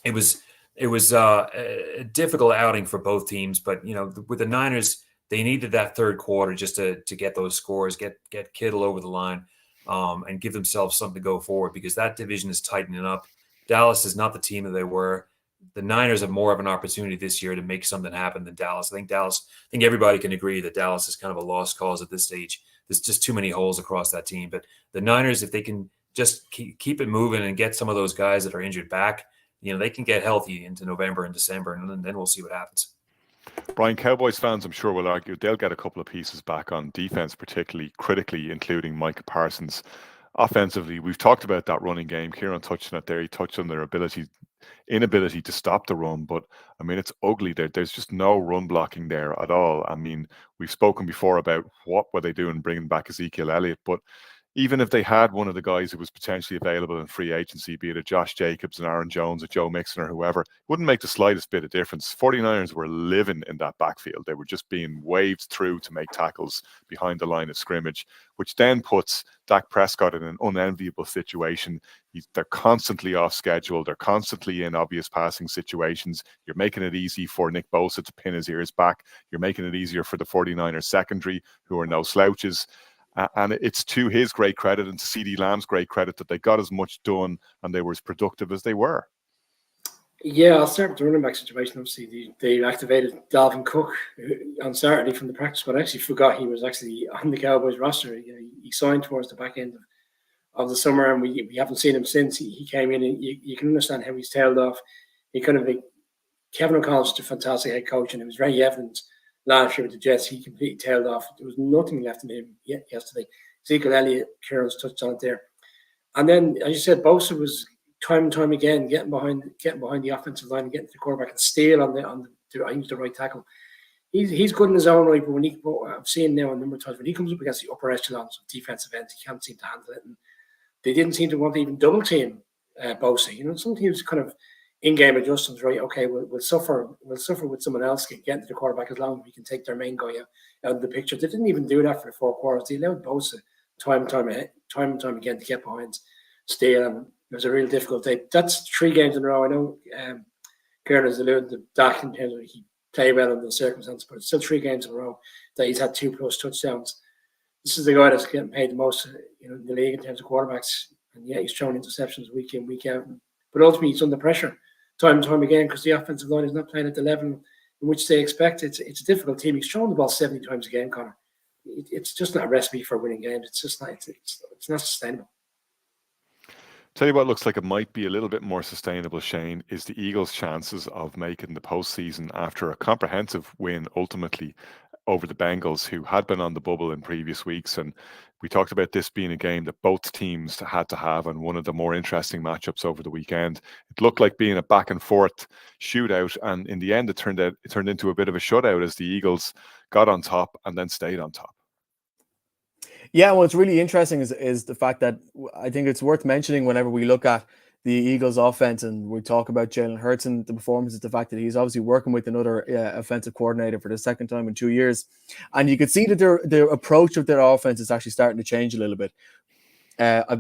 it was a difficult outing for both teams. But with the Niners, they needed that third quarter just to get those scores, get Kittle over the line, and give themselves something to go forward because that division is tightening up. Dallas is not the team that they were. The Niners have more of an opportunity this year to make something happen than Dallas. I think everybody can agree that Dallas is kind of a lost cause at this stage. There's just too many holes across that team. But the Niners, if they can just keep it moving and get some of those guys that are injured back, they can get healthy into November and December, and then we'll see what happens. Brian, Cowboys fans, I'm sure, will argue they'll get a couple of pieces back on defense, particularly critically, including Micah Parsons. Offensively, we've talked about that running game. Kieran touched on it there. He touched on their inability to stop the run, but it's ugly. There's just no run blocking there at all. We've spoken before about what were they doing bringing back Ezekiel Elliott, but even if they had one of the guys who was potentially available in free agency, be it a Josh Jacobs, and Aaron Jones, or Joe Mixon, or whoever, it wouldn't make the slightest bit of difference. 49ers were living in that backfield. They were just being waved through to make tackles behind the line of scrimmage, which then puts Dak Prescott in an unenviable situation. They're constantly off schedule. They're constantly in obvious passing situations. You're making it easy for Nick Bosa to pin his ears back. You're making it easier for the 49ers secondary, who are no slouches. And it's to his great credit and to CeeDee Lamb's great credit that they got as much done and they were as productive as they were. Yeah, I'll start with the running back situation. Obviously, they activated Dalvin Cook on Saturday from the practice squad. I actually forgot he was actually on the Cowboys roster. He signed towards the back end of the summer, and we haven't seen him since. He came in, and you can understand how he's tailed off. Kevin O'Connell's a fantastic head coach, and it was very evident last year with the Jets. He completely tailed off. There was nothing left in him yesterday. Ezekiel Elliott, Kieran's touched on it there. And then, as you said, Bosa was time and time again getting behind the offensive line and getting to the quarterback and steal on the right tackle. He's good in his own right, but I've seen now a number of times when he comes up against the upper echelons of defensive ends, he can't seem to handle it. And they didn't seem to want to even double team Bosa. You know, some teams kind of in-game adjustments, right? Okay, we'll suffer with someone else getting to the quarterback as long as we can take their main guy out of the picture. They didn't even do that for the 4 quarters. They allowed Bosa time and time again to get behind Steele, and it was a real difficult day. That's 3 games in a row. I know Kieran has alluded to Dak in terms of he played well under the circumstances, but it's still 3 games in a row that he's had 2+ touchdowns. This is the guy that's getting paid the most, in the league in terms of quarterbacks, and yet he's throwing interceptions week in, week out. But ultimately, he's under pressure time and time again because the offensive line is not playing at the level in which they expect. It's a difficult team. He's throwing the ball 70 times a game, Connor. It's just not a recipe for winning games. It's just not. It's not sustainable. Tell you what looks like it might be a little bit more sustainable, Shane, is the Eagles' chances of making the postseason after a comprehensive win ultimately over the Bengals, who had been on the bubble in previous weeks. And we talked about this being a game that both teams had to have, and one of the more interesting matchups over the weekend. It looked like being a back and forth shootout, and in the end it turned into a bit of a shutout as the Eagles got on top and then stayed on top. Yeah, what's really interesting is the fact that I think it's worth mentioning whenever we look at the Eagles offense and we talk about Jalen Hurts and the performance, is the fact that he's obviously working with another offensive coordinator for the second time in 2 years. And you can see that their approach of their offense is actually starting to change a little bit. I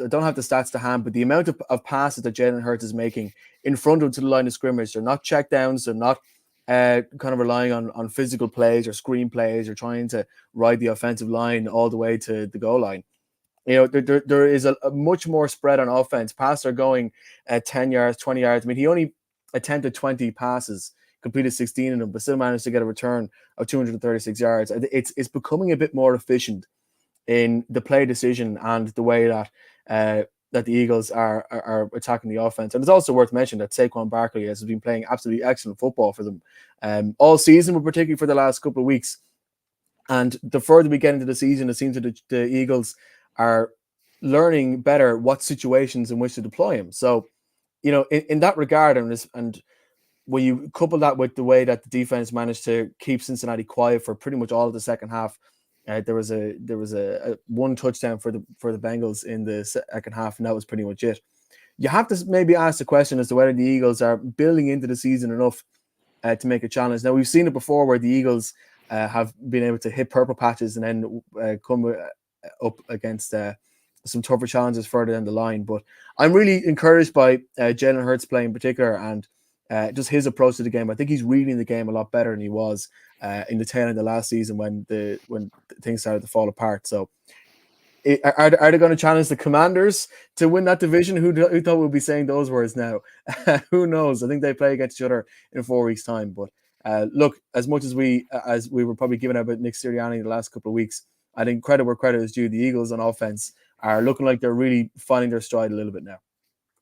don't have the stats to hand, but the amount of passes that Jalen Hurts is making in front of to the line of scrimmage, they're not checkdowns, they're not kind of relying on physical plays or screen plays or trying to ride the offensive line all the way to the goal line. There is a much more spread on offense. Passes are going 10 yards, 20 yards. I mean, he only attempted 20 passes, completed 16 of them, but still managed to get a return of 236 yards. It's becoming a bit more efficient in the play decision and the way that the Eagles are attacking the offense. And it's also worth mentioning that Saquon Barkley has been playing absolutely excellent football for them all season, but particularly for the last couple of weeks. And the further we get into the season, it seems that the Eagles are learning better what situations in which to deploy him. So, in that regard, and when you couple that with the way that the defense managed to keep Cincinnati quiet for pretty much all of the second half, there was a 1 touchdown for the Bengals in the second half, and that was pretty much it. You have to maybe ask the question as to whether the Eagles are building into the season enough to make a challenge. Now, we've seen it before where the Eagles have been able to hit purple patches and then come up against some tougher challenges further down the line. But I'm really encouraged by Jalen Hurts playing in particular, and just his approach to the game. I think he's reading the game a lot better than he was in the tail end of the last season when things started to fall apart. So are they going to challenge the Commanders to win that division? Who thought we'd be saying those words now? Who knows? I think they play against each other in 4 weeks' time. But look, as much as we were probably giving out about Nick Sirianni the last couple of weeks, I think credit where credit is due. The Eagles on offense are looking like they're really finding their stride a little bit now.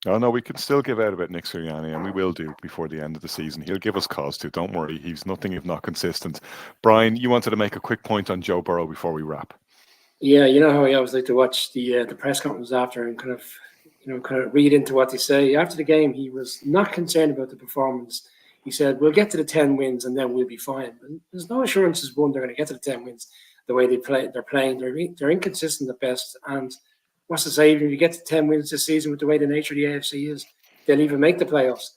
Oh, no, we can still give out about Nick Sirianni, and we will do before the end of the season. He'll give us cause to. Don't worry. He's nothing if not consistent. Brian, you wanted to make a quick point on Joe Burrow before we wrap. Yeah, you know how I always like to watch the press conference after and kind of read into what they say. After the game, he was not concerned about the performance. He said, "We'll get to the 10 wins and then we'll be fine." But there's no assurances, one, they're going to get to the 10 wins the way they're playing. They're inconsistent at best. And what's to say, if you get to 10 wins this season with the way the nature of the AFC is, they'll even make the playoffs.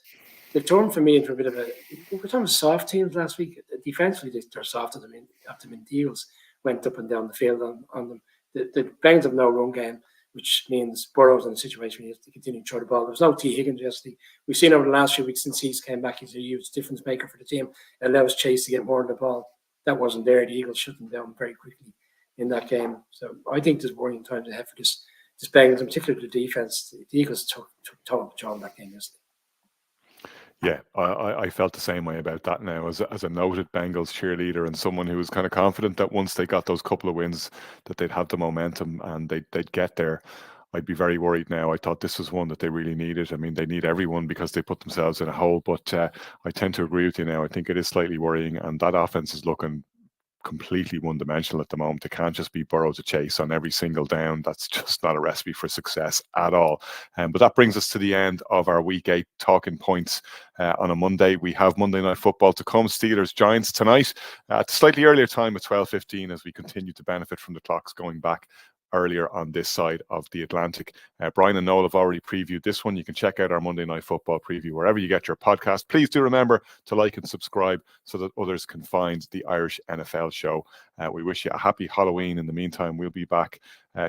They've turned for me into a bit of we're talking soft teams last week. Defensively, they're softer than the Eagles went up and down the field on them. The Bengals have no run game, which means Burrow's in a situation where he has to continue to throw the ball. There was no T. Higgins yesterday. We've seen over the last few weeks since he's came back, he's a huge difference maker for the team. It allows Chase to get more of the ball. That wasn't there. The Eagles shut them down very quickly in that game. So I think there's worrying times ahead for this Bengals, and particularly the defense. The Eagles took total control in that game yesterday. Yeah, I felt the same way about that now as a noted Bengals cheerleader and someone who was kind of confident that once they got those couple of wins that they'd have the momentum and they'd get there. I'd be very worried now. I thought this was one that they really needed. I mean, they need everyone because they put themselves in a hole, but I tend to agree with you now. I think it is slightly worrying, and that offense is looking completely one-dimensional at the moment. It can't just be Burrow to Chase on every single down. That's just not a recipe for success at all. But that brings us to the end of our Week 8 talking points on a Monday. We have Monday Night Football to come. Steelers Giants tonight at a slightly earlier time at 12:15 as we continue to benefit from the clocks going back earlier on this side of the Atlantic. Brian and Noel have already previewed this one. You can check out our Monday Night Football preview wherever you get your podcast. Please do remember to like and subscribe so that others can find the Irish NFL show. We wish you a happy Halloween. In the meantime, we'll be back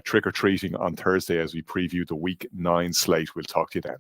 trick-or-treating on Thursday as we preview the Week 9 slate. We'll talk to you then.